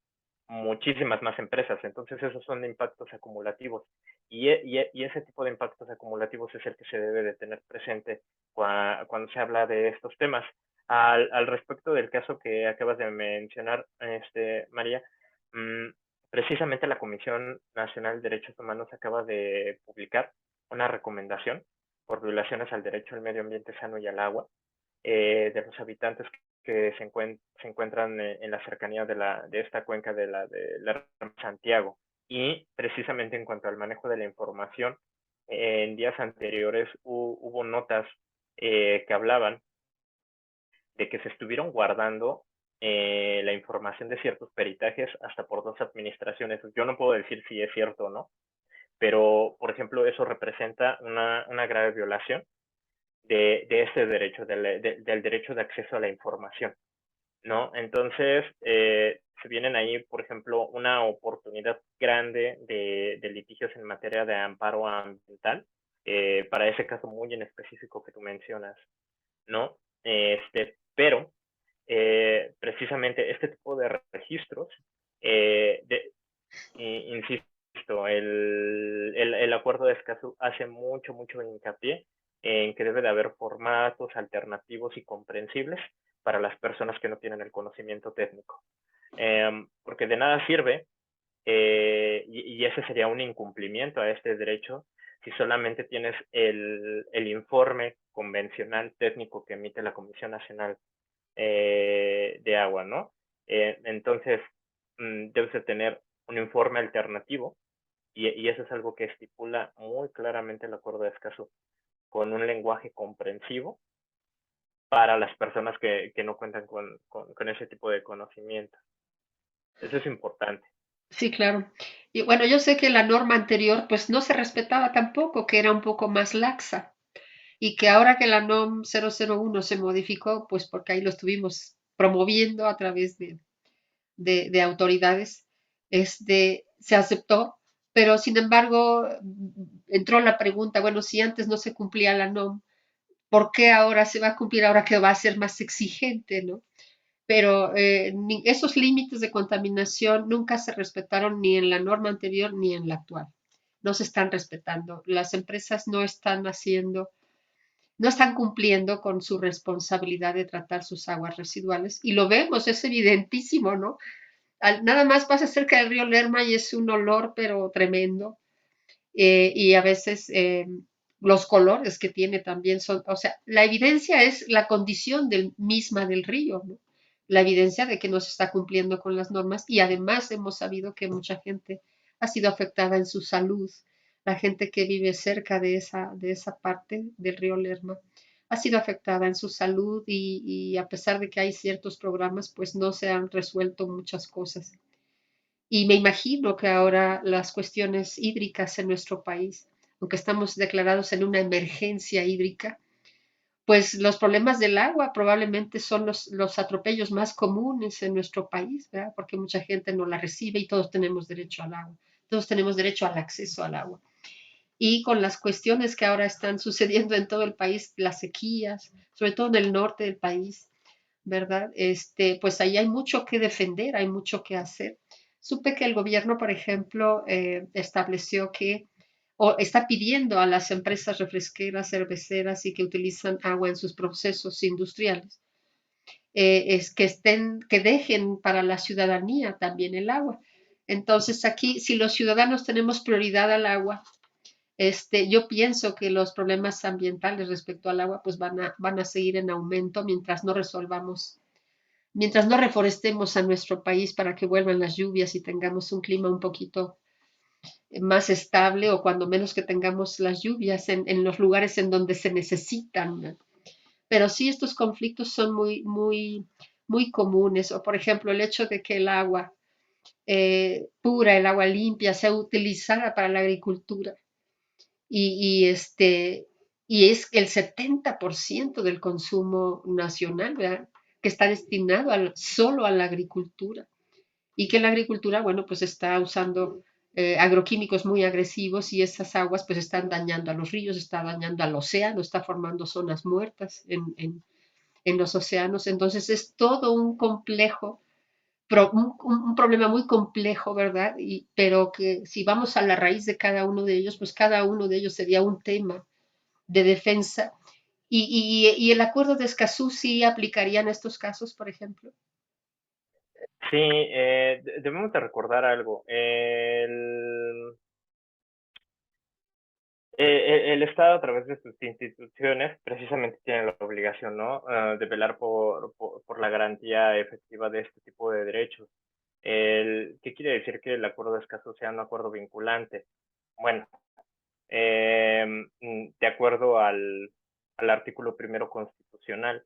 muchísimas más empresas, entonces esos son de impactos acumulativos. Y ese tipo de impactos acumulativos es el que se debe de tener presente cuando se habla de estos temas. Al respecto del caso que acabas de mencionar, María, mmm, precisamente la Comisión Nacional de Derechos Humanos acaba de publicar una recomendación por violaciones al derecho al medio ambiente sano y al agua de los habitantes que se encuentran en la cercanía de esta cuenca de la Santiago. Y precisamente en cuanto al manejo de la información, en días anteriores hubo notas que hablaban de que se estuvieron guardando la información de ciertos peritajes hasta por 2 administraciones. Yo no puedo decir si es cierto o no, pero, por ejemplo, eso representa una grave violación de este derecho, del derecho de acceso a la información, ¿no? Entonces, se vienen ahí, por ejemplo, una oportunidad grande de litigios en materia de amparo ambiental, para ese caso muy en específico que tú mencionas, ¿no? Pero precisamente este tipo de registros, insisto, el acuerdo de Escazú hace mucho hincapié en que debe de haber formatos alternativos y comprensibles para las personas que no tienen el conocimiento técnico. Porque de nada sirve, y ese sería un incumplimiento a este derecho, si solamente tienes el informe convencional técnico que emite la Comisión Nacional de Agua, ¿no? Entonces, debes de tener un informe alternativo y eso es algo que estipula muy claramente el Acuerdo de Escazú, con un lenguaje comprensivo para las personas que no cuentan con ese tipo de conocimiento. Eso es importante. Sí, claro. Y bueno, yo sé que la norma anterior pues no se respetaba tampoco, que era un poco más laxa y que ahora que la NOM 001 se modificó, pues porque ahí lo estuvimos promoviendo a través de autoridades, se aceptó, pero sin embargo entró la pregunta, bueno, si antes no se cumplía la NOM, ¿por qué ahora se va a cumplir, ahora que va a ser más exigente, ¿no? Pero esos límites de contaminación nunca se respetaron ni en la norma anterior ni en la actual. No se están respetando. Las empresas no están cumpliendo con su responsabilidad de tratar sus aguas residuales y lo vemos, es evidentísimo, ¿no? Nada más pasa cerca del río Lerma y es un olor, pero tremendo. Y a veces los colores que tiene también son, o sea, la evidencia es la condición misma del río, ¿no? La evidencia de que no se está cumpliendo con las normas y además hemos sabido que mucha gente ha sido afectada en su salud La gente que vive cerca de esa parte del río Lerma ha sido afectada en su salud y a pesar de que hay ciertos programas, pues no se han resuelto muchas cosas. Y me imagino que ahora las cuestiones hídricas en nuestro país, aunque estamos declarados en una emergencia hídrica, pues los problemas del agua probablemente son los atropellos más comunes en nuestro país, ¿verdad? Porque mucha gente no la recibe y todos tenemos derecho al agua, todos tenemos derecho al acceso al agua. Y con las cuestiones que ahora están sucediendo en todo el país, las sequías, sobre todo en el norte del país, ¿verdad? Pues ahí hay mucho que defender, hay mucho que hacer. Supe que el gobierno, por ejemplo, estableció que o está pidiendo a las empresas refresqueras, cerveceras y que utilizan agua en sus procesos industriales, es que que dejen para la ciudadanía también el agua. Entonces aquí, si los ciudadanos tenemos prioridad al agua, yo pienso que los problemas ambientales respecto al agua pues van a seguir en aumento mientras no resolvamos, mientras no reforestemos a nuestro país para que vuelvan las lluvias y tengamos un clima un poquito más estable o cuando menos que tengamos las lluvias en los lugares en donde se necesitan. Pero sí, estos conflictos son muy comunes. O por ejemplo, el hecho de que el agua pura, el agua limpia, sea utilizada para la agricultura y, y este, y es el 70% del consumo nacional, ¿verdad? Que está destinado solo a la agricultura y que la agricultura, bueno, pues está usando agroquímicos muy agresivos y esas aguas pues están dañando a los ríos, está dañando al océano, está formando zonas muertas en los océanos. Entonces es todo un complejo, un problema muy complejo, ¿verdad? Pero que si vamos a la raíz de cada uno de ellos, pues cada uno de ellos sería un tema de defensa. Y el acuerdo de Escazú sí aplicaría en estos casos, por ejemplo. Sí, debemos de recordar algo. El Estado, a través de sus instituciones, precisamente tiene la obligación, ¿no? De velar por la garantía efectiva de este tipo de derechos. ¿Qué quiere decir que el acuerdo de Escazú sea un acuerdo vinculante? Bueno, de acuerdo al artículo primero constitucional,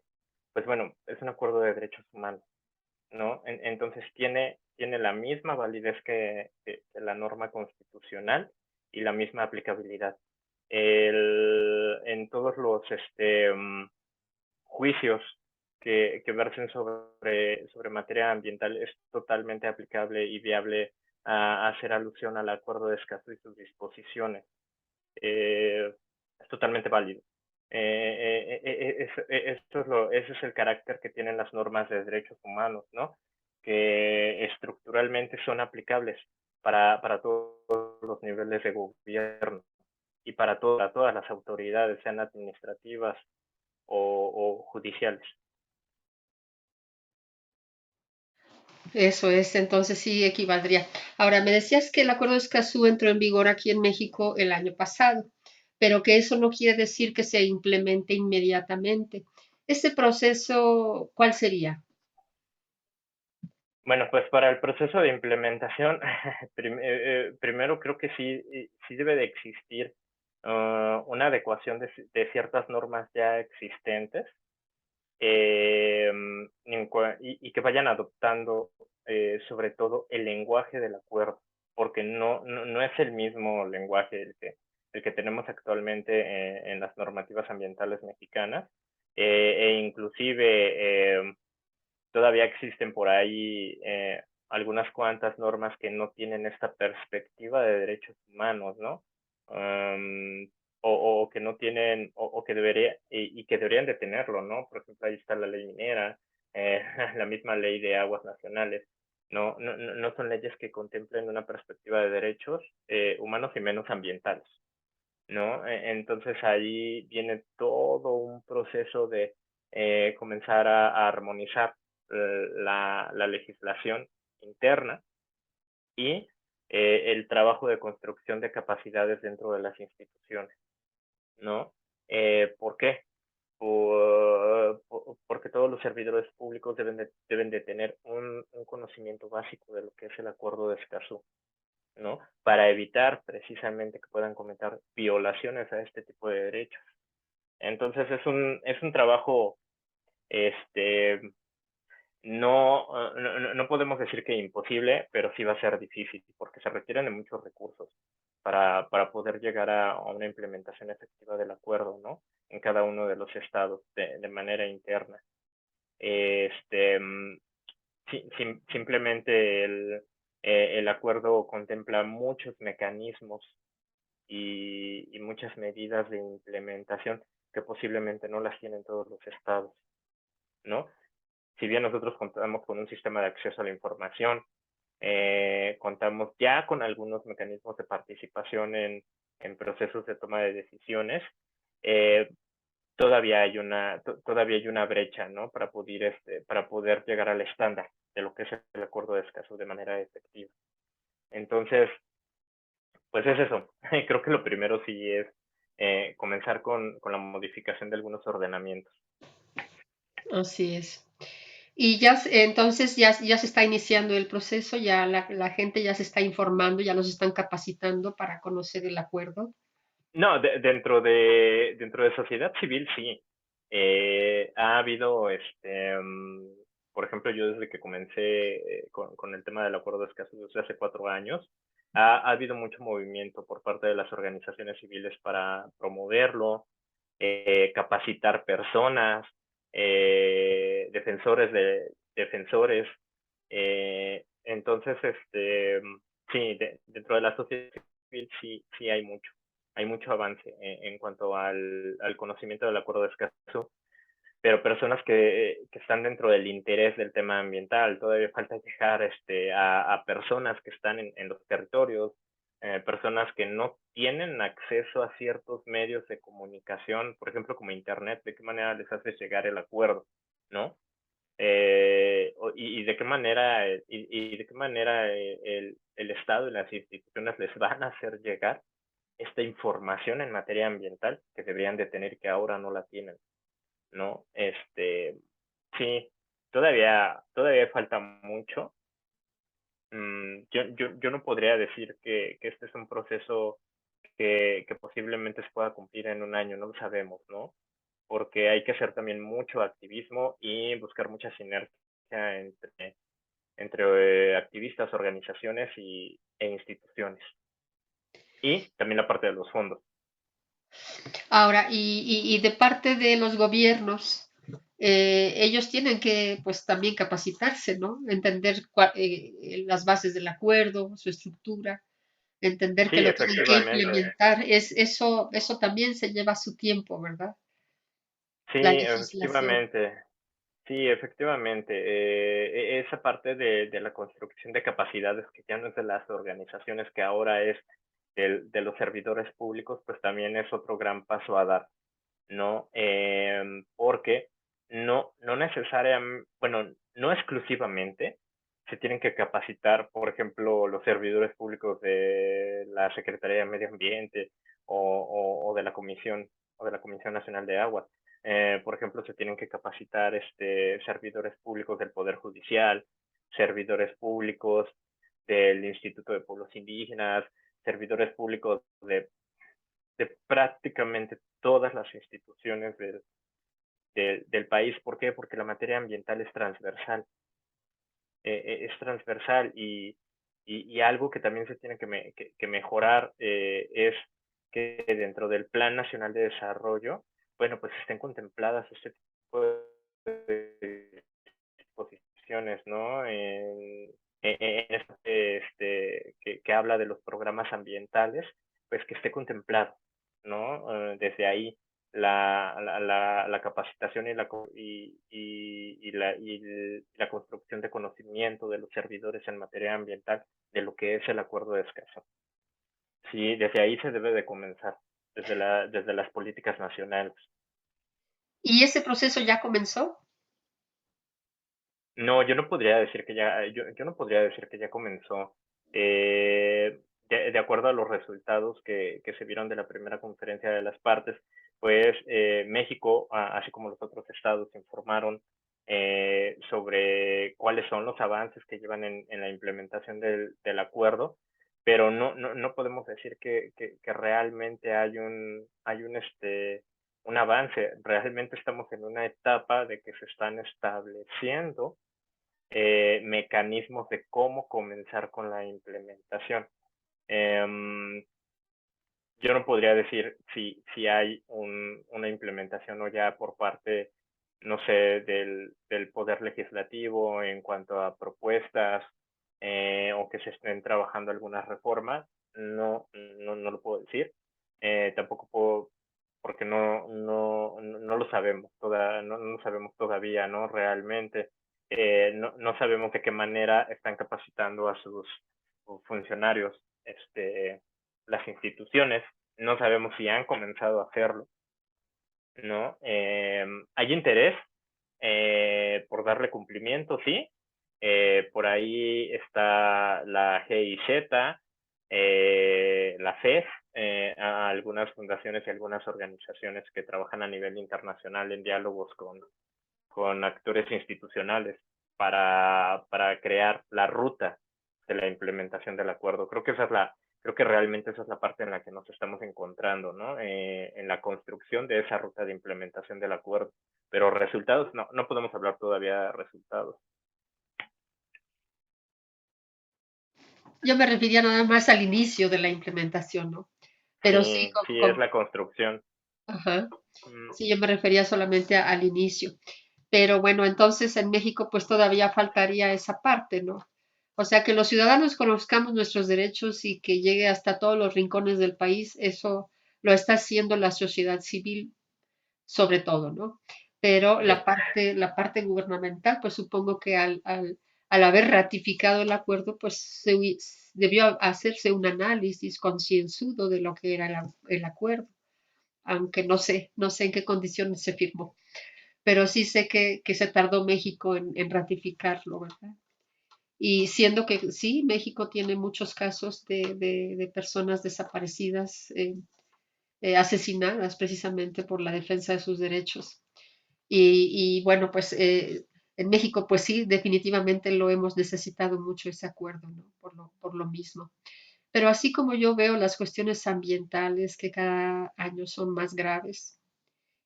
pues bueno, es un acuerdo de derechos humanos, ¿no? Entonces tiene la misma validez que la norma constitucional y la misma aplicabilidad. En todos los juicios que versen sobre materia ambiental es totalmente aplicable y viable a hacer alusión al acuerdo de Escazú y sus disposiciones. Es totalmente válido. Ese es el carácter que tienen las normas de derechos humanos, ¿no? Que estructuralmente son aplicables para todos los niveles de gobierno y para todas las autoridades, sean administrativas o judiciales. Eso es, entonces sí equivaldría. Ahora, me decías que el acuerdo de Escazú entró en vigor aquí en México el año pasado, pero que eso no quiere decir que se implemente inmediatamente. ¿Ese proceso cuál sería? Bueno, pues para el proceso de implementación, primero creo que sí debe de existir una adecuación de ciertas normas ya existentes y que vayan adoptando sobre todo el lenguaje del acuerdo, porque no es el mismo lenguaje el que tenemos actualmente en las normativas ambientales mexicanas, e inclusive todavía existen por ahí algunas cuantas normas que no tienen esta perspectiva de derechos humanos, ¿no? Um, o que no tienen, o que y que deberían de tenerlo, ¿no? Por ejemplo, ahí está la ley minera, la misma ley de aguas nacionales. No son leyes que contemplen una perspectiva de derechos humanos y menos ambientales, ¿no? Entonces ahí viene todo un proceso de comenzar a armonizar la legislación interna y el trabajo de construcción de capacidades dentro de las instituciones, ¿no? ¿Por qué? Porque todos los servidores públicos deben de tener un conocimiento básico de lo que es el acuerdo de Escazú, ¿no? Para evitar precisamente que puedan cometer violaciones a este tipo de derechos. Entonces es un trabajo, este, no podemos decir que imposible, pero sí va a ser difícil, porque se requieren de muchos recursos para poder llegar a una implementación efectiva del acuerdo, ¿no? En cada uno de los estados de manera interna. Este, simplemente el acuerdo contempla muchos mecanismos y muchas medidas de implementación que posiblemente no las tienen todos los estados, ¿no? Si bien nosotros contamos con un sistema de acceso a la información, contamos ya con algunos mecanismos de participación en procesos de toma de decisiones, eh, todavía hay una brecha, ¿no? Para poder llegar al estándar de lo que es el acuerdo de escaso de manera efectiva. Entonces, pues es eso. Creo que lo primero sí es comenzar con la modificación de algunos ordenamientos. Así es. Y ya, entonces ya se está iniciando el proceso, ya la gente ya se está informando, ya nos están capacitando para conocer el acuerdo. No, dentro de sociedad civil sí. Ha habido, por ejemplo, yo desde que comencé con el tema del acuerdo de escasos desde hace 4 años, ha habido mucho movimiento por parte de las organizaciones civiles para promoverlo, capacitar personas, defensores. Entonces, sí, dentro de la sociedad civil sí hay mucho avance en cuanto al conocimiento del acuerdo de escaso, pero personas que están dentro del interés del tema ambiental, todavía falta dejar a personas que están en los territorios, personas que no tienen acceso a ciertos medios de comunicación, por ejemplo, como Internet, de qué manera les haces llegar el acuerdo, ¿no? Y de qué manera, y de qué manera el Estado y las instituciones les van a hacer llegar esta información en materia ambiental que deberían de tener que ahora no la tienen, ¿no? Sí, todavía falta mucho. Yo no podría decir que este es un proceso que posiblemente se pueda cumplir en un año, no lo sabemos, ¿no? Porque hay que hacer también mucho activismo y buscar mucha sinergia entre activistas, organizaciones e instituciones. Y también la parte de los fondos. Ahora, y de parte de los gobiernos, ellos tienen que, pues, también capacitarse, ¿no? Entender las bases del acuerdo, su estructura, entender que Sí, lo tienen que efectivamente. implementar. Eso también se lleva su tiempo, ¿verdad? Sí, La legislación. efectivamente. Sí, efectivamente. Esa parte de la construcción de capacidades que ya no es de las organizaciones, que ahora es de los servidores públicos, pues también es otro gran paso a dar, ¿no? Porque no necesariamente, bueno, no exclusivamente se tienen que capacitar, por ejemplo, los servidores públicos de la Secretaría de Medio Ambiente o de la Comisión Nacional de Agua. Por ejemplo, se tienen que capacitar servidores públicos del Poder Judicial, servidores públicos del Instituto de Pueblos Indígenas, servidores públicos de prácticamente todas las instituciones del país. ¿Por qué? Porque la materia ambiental es transversal. Es transversal y algo que también se tiene que mejorar es que dentro del Plan Nacional de Desarrollo, bueno, pues estén contempladas este tipo de disposiciones, ¿no? Que habla de los programas ambientales, pues que esté contemplado, ¿no? Desde ahí la capacitación y la construcción de conocimiento de los servidores en materia ambiental de lo que es el acuerdo de escaso. Sí, desde ahí se debe de comenzar, desde las políticas nacionales. ¿Y ese proceso ya comenzó? No, yo no podría decir que ya comenzó. De acuerdo a los resultados que se vieron de la primera conferencia de las partes, pues México, así como los otros estados, informaron sobre cuáles son los avances que llevan en la implementación del acuerdo, pero no podemos decir que realmente un avance. Realmente estamos en una etapa de que se están estableciendo mecanismos de cómo comenzar con la implementación. Em, yo no podría decir si hay una implementación o ya por parte, no sé, del Poder Legislativo en cuanto a propuestas o que se estén trabajando algunas reformas. No lo puedo decir. Tampoco puedo, porque no lo sabemos, no lo sabemos todavía, ¿no? Realmente. No sabemos de qué manera están capacitando a sus funcionarios las instituciones, no sabemos si han comenzado a hacerlo, ¿no? Hay interés por darle cumplimiento, sí. Por ahí está la GIZ, la FES, a algunas fundaciones y algunas organizaciones que trabajan a nivel internacional en diálogos con actores institucionales para crear la ruta de la implementación del acuerdo. Creo que realmente esa es la parte en la que nos estamos encontrando, ¿no? En la construcción de esa ruta de implementación del acuerdo. Pero resultados, no podemos hablar todavía de resultados. Yo me refería nada más al inicio de la implementación, ¿no? Pero sí, Sí, es la construcción. ajá, Mm, sí, yo me refería solamente al inicio. Pero bueno, entonces en México pues todavía faltaría esa parte, ¿no? O sea, que los ciudadanos conozcamos nuestros derechos y que llegue hasta todos los rincones del país, eso lo está haciendo la sociedad civil sobre todo, ¿no? Pero sí, la parte gubernamental, pues supongo que al haber ratificado el acuerdo, pues debió hacerse un análisis concienzudo de lo que era el acuerdo, aunque no sé en qué condiciones se firmó, pero sí sé que se tardó México en ratificarlo, ¿verdad? Y siendo que sí, México tiene muchos casos de personas desaparecidas, asesinadas precisamente por la defensa de sus derechos. Bueno, pues en México, pues sí, definitivamente lo hemos necesitado mucho ese acuerdo, ¿no? Por lo mismo. Pero así como yo veo las cuestiones ambientales que cada año son más graves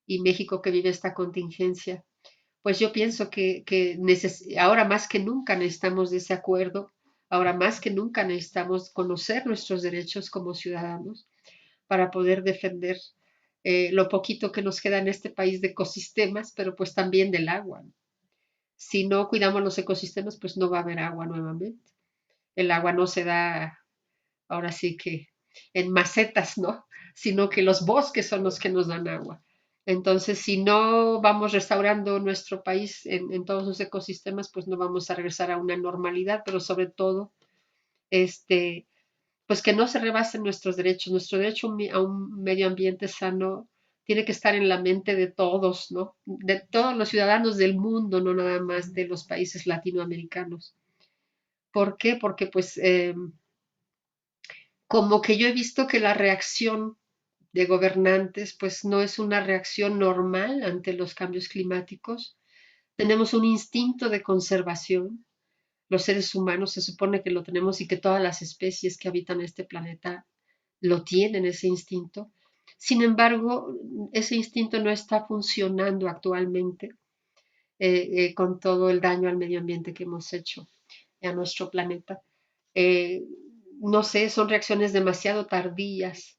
y México que vive esta contingencia, pues yo pienso que ahora más que nunca necesitamos de ese acuerdo, ahora más que nunca necesitamos conocer nuestros derechos como ciudadanos para poder defender lo poquito que nos queda en este país de ecosistemas, pero pues también del agua. Si no cuidamos los ecosistemas, pues no va a haber agua nuevamente. El agua no se da ahora sí que en macetas, ¿no? Sino que los bosques son los que nos dan agua. Entonces, si no vamos restaurando nuestro país en todos sus ecosistemas, pues no vamos a regresar a una normalidad, pero sobre todo, este, pues que no se rebasen nuestros derechos. Nuestro derecho a un medio ambiente sano tiene que estar en la mente de todos, ¿no? De todos los ciudadanos del mundo, no nada más de los países latinoamericanos. ¿Por qué? Porque pues como que yo he visto que la reacción de gobernantes pues no es una reacción normal ante los cambios climáticos. Tenemos un instinto de conservación. Los seres humanos se supone que lo tenemos y que todas las especies que habitan este planeta lo tienen, ese instinto. Sin embargo, ese instinto no está funcionando actualmente con todo el daño al medio ambiente que hemos hecho a nuestro planeta. Eh, no sé, son reacciones demasiado tardías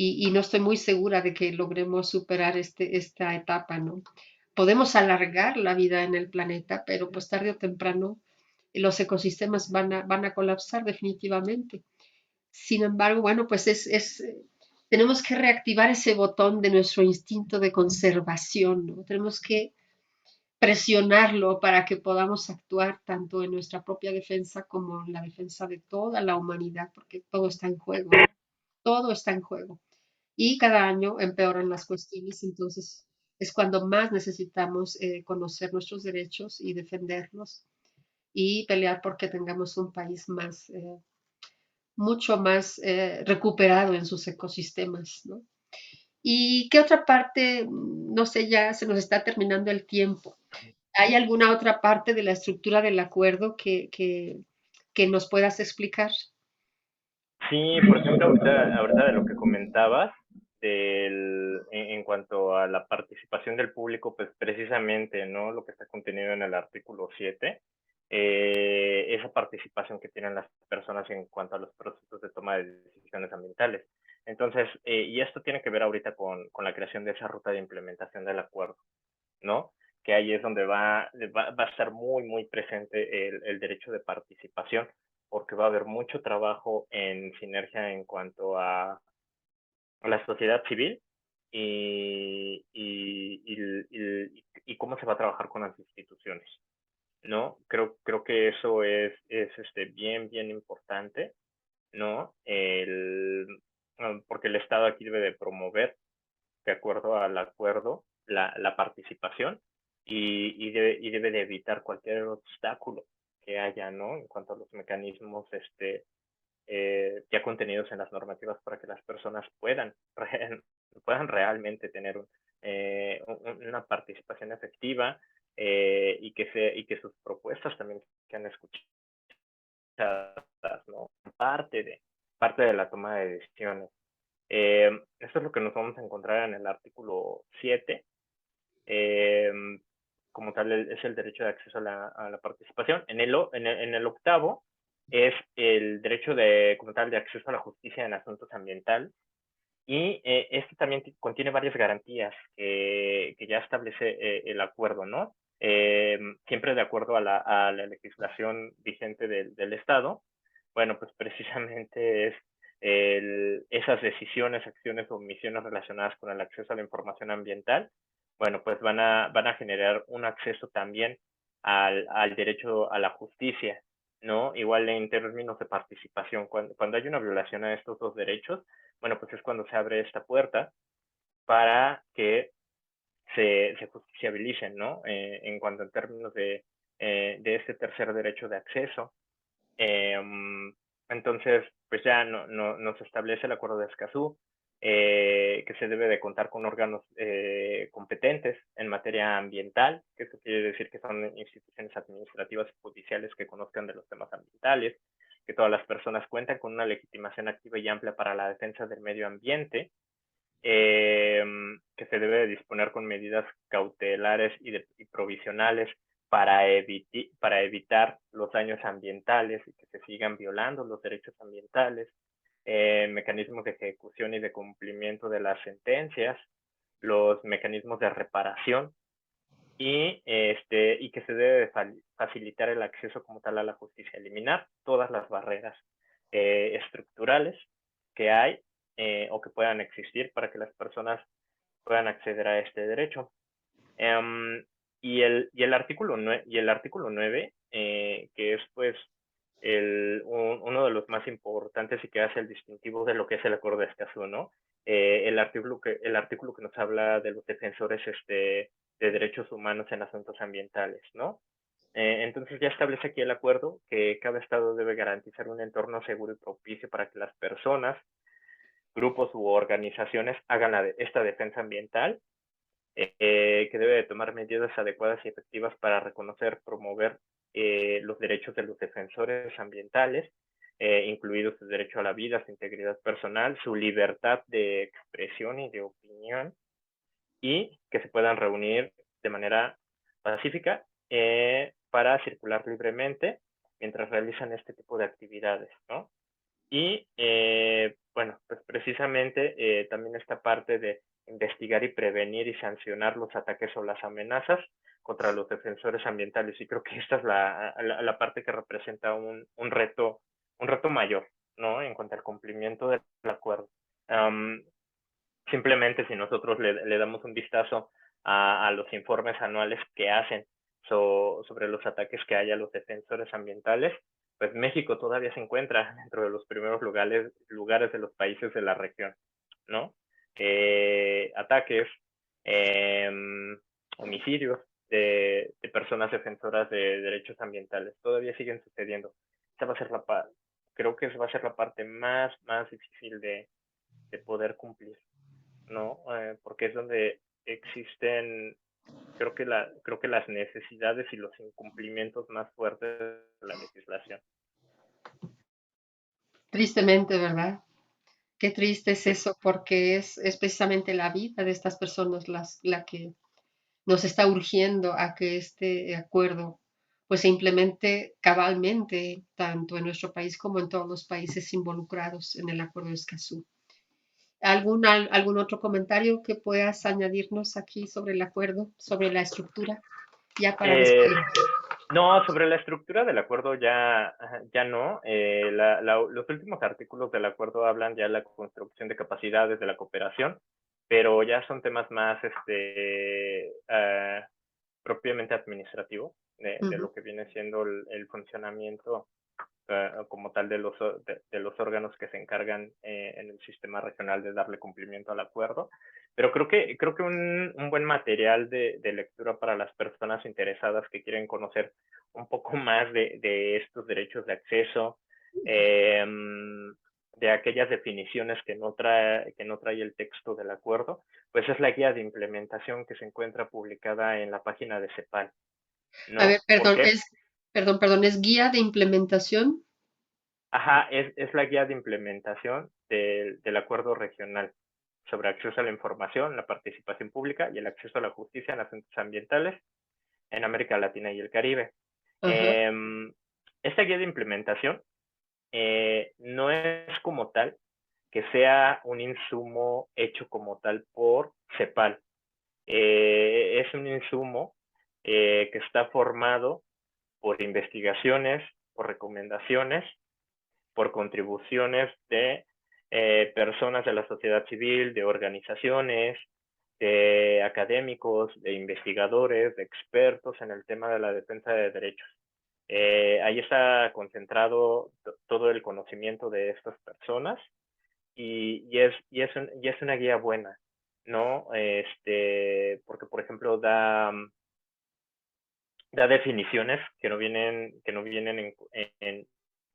y no estoy muy segura de que logremos superar esta etapa, ¿no? Podemos alargar la vida en el planeta, pero pues tarde o temprano los ecosistemas van a colapsar definitivamente. Sin embargo, bueno, pues tenemos que reactivar ese botón de nuestro instinto de conservación, ¿no? Tenemos que presionarlo para que podamos actuar tanto en nuestra propia defensa como en la defensa de toda la humanidad, porque todo está en juego, ¿no? Todo está en juego. Y cada año empeoran las cuestiones, entonces es cuando más necesitamos conocer nuestros derechos y defenderlos y pelear porque tengamos un país mucho más recuperado en sus ecosistemas, ¿no? ¿Y qué otra parte? No sé, ya se nos está terminando el tiempo. ¿Hay alguna otra parte de la estructura del acuerdo que nos puedas explicar? Sí, por ejemplo, ahorita de lo que comentabas, en cuanto a la participación del público, pues precisamente, ¿no? Lo que está contenido en el artículo 7, esa participación que tienen las personas en cuanto a los procesos de toma de decisiones ambientales. Entonces, y esto tiene que ver ahorita con la creación de esa ruta de implementación del acuerdo, ¿no? Que ahí es donde va a estar muy, muy presente el derecho de participación, porque va a haber mucho trabajo en sinergia en cuanto a la sociedad civil y cómo se va a trabajar con las instituciones, ¿no? Creo que eso es bien, bien importante, ¿no? Porque el Estado aquí debe de promover, de acuerdo al acuerdo, la participación y debe de evitar cualquier obstáculo que haya, ¿no? En cuanto a los mecanismos ya contenidos en las normativas para que las personas puedan realmente tener una participación efectiva y que sus propuestas también sean escuchadas, ¿no? Parte de la toma de decisiones. Esto es lo que nos vamos a encontrar en el artículo 7. Eh, Como tal, es el derecho de acceso a la participación. En el octavo es el derecho como tal, de acceso a la justicia en asuntos ambientales. Y este también contiene varias garantías que ya establece el acuerdo, ¿no? Siempre de acuerdo a la legislación vigente del Estado. Bueno, pues precisamente es esas decisiones, acciones o omisiones relacionadas con el acceso a la información ambiental, bueno, pues van a generar un acceso también al derecho a la justicia, ¿no? Igual en términos de participación, cuando hay una violación a estos dos derechos, bueno, pues es cuando se abre esta puerta para que se justiciabilicen, ¿no? En cuanto en términos de este tercer derecho de acceso. Entonces, pues ya nos establece el acuerdo de Escazú, que se debe de contar con órganos competentes en materia ambiental, que eso quiere decir que son instituciones administrativas y judiciales que conozcan de los temas ambientales, que todas las personas cuentan con una legitimación activa y amplia para la defensa del medio ambiente, que se debe de disponer con medidas cautelares y provisionales para evitar los daños ambientales y que se sigan violando los derechos ambientales, mecanismos de ejecución y de cumplimiento de las sentencias, los mecanismos de reparación y que se debe facilitar el acceso como tal a la justicia, eliminar todas las barreras estructurales que hay o que puedan existir para que las personas puedan acceder a este derecho. Y el artículo 9, que es pues uno de los más importantes y que hace el distintivo de lo que es el acuerdo de Escazú, ¿no? El artículo que nos habla de los defensores de derechos humanos en asuntos ambientales, ¿no? Entonces ya establece aquí el acuerdo que cada estado debe garantizar un entorno seguro y propicio para que las personas, grupos u organizaciones hagan esta defensa ambiental, que debe de tomar medidas adecuadas y efectivas para reconocer, promover los derechos de los defensores ambientales, incluidos su derecho a la vida, su integridad personal, su libertad de expresión y de opinión, y que se puedan reunir de manera pacífica para circular libremente mientras realizan este tipo de actividades, ¿no? Y bueno, pues precisamente también esta parte de investigar y prevenir y sancionar los ataques o las amenazas contra los defensores ambientales. Y creo que esta es la parte que representa un reto mayor, ¿no? En cuanto al cumplimiento del acuerdo. Um, Simplemente si nosotros le damos un vistazo a los informes anuales que hacen sobre los ataques que hay a los defensores ambientales, pues México todavía se encuentra dentro de los primeros lugares de los países de la región, ¿no? Ataques, eh, homicidios de personas defensoras de derechos ambientales todavía siguen sucediendo. Esa va a ser creo que esa va a ser la parte más difícil de poder cumplir, ¿no? Porque es donde existen, creo que las necesidades y los incumplimientos más fuertes de la legislación. Tristemente, ¿verdad? Qué triste es Sí. eso, porque es precisamente la vida de estas personas la que nos está urgiendo a que este acuerdo pues se implemente cabalmente, tanto en nuestro país como en todos los países involucrados en el acuerdo de Escazú. ¿Algún otro comentario que puedas añadirnos aquí sobre el acuerdo, sobre la estructura, ya para Eh, despedirnos? no, sobre la estructura del acuerdo ya, ya no. Los últimos artículos del acuerdo hablan ya de la construcción de capacidades de la cooperación, pero ya son temas más propiamente administrativos de Ujú. lo que viene siendo el funcionamiento como tal de los órganos que se encargan en el sistema regional de darle cumplimiento al acuerdo. Pero creo que un buen material de lectura para las personas interesadas que quieren conocer un poco más de estos derechos de acceso, eh, de aquellas definiciones que no trae el texto del acuerdo, pues es la guía de implementación que se encuentra publicada en la página de CEPAL, A ver, ¿no? ¿Por perdón, qué? es guía de implementación. Ajá, es la guía de implementación del acuerdo regional sobre acceso a la información, la participación pública y el acceso a la justicia en asuntos ambientales en América Latina y el Caribe. Ajá. Esta guía de implementación no es como tal que sea un insumo hecho como tal por CEPAL. Es un insumo que está formado por investigaciones, por recomendaciones, por contribuciones de personas de la sociedad civil, de organizaciones, de académicos, de investigadores, de expertos en el tema de la defensa de derechos. Ahí está concentrado todo el conocimiento de estas personas y es una guía buena, ¿no? Porque, por ejemplo, da definiciones que no vienen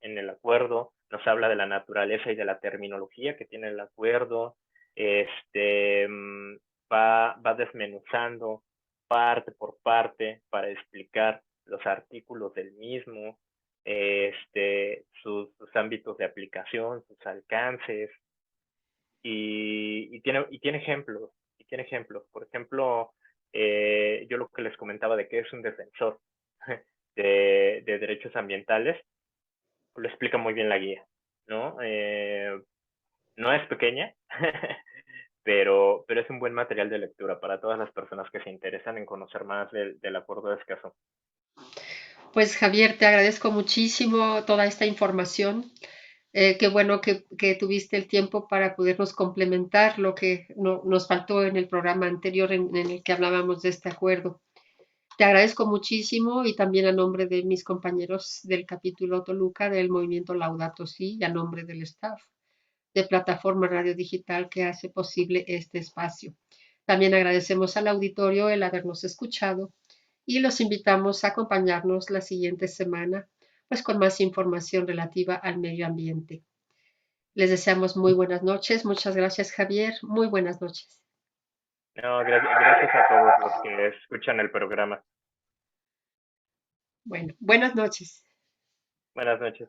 en el acuerdo, nos habla de la naturaleza y de la terminología que tiene el acuerdo, este, mm, va desmenuzando parte por parte para explicar los artículos del mismo, sus ámbitos de aplicación, sus alcances, y tiene ejemplos, y tiene ejemplos. Por ejemplo, yo lo que les comentaba de que es un defensor de derechos ambientales, lo explica muy bien la guía, ¿no? No es pequeña, pero es un buen material de lectura para todas las personas que se interesan en conocer más del acuerdo de Escazú. Pues Javier, te agradezco muchísimo toda esta información. Qué bueno que tuviste el tiempo para podernos complementar lo que nos faltó en el programa anterior en el que hablábamos de este acuerdo. Te agradezco muchísimo y también a nombre de mis compañeros del capítulo Toluca del movimiento Laudato Si y a nombre del staff de Plataforma Radio Digital que hace posible este espacio. También agradecemos al auditorio el habernos escuchado y los invitamos a acompañarnos la siguiente semana, pues con más información relativa al medio ambiente. Les deseamos muy buenas noches. Muchas gracias, Javier. Muy buenas noches. No, gracias a todos los que escuchan el programa. Bueno, buenas noches. Buenas noches.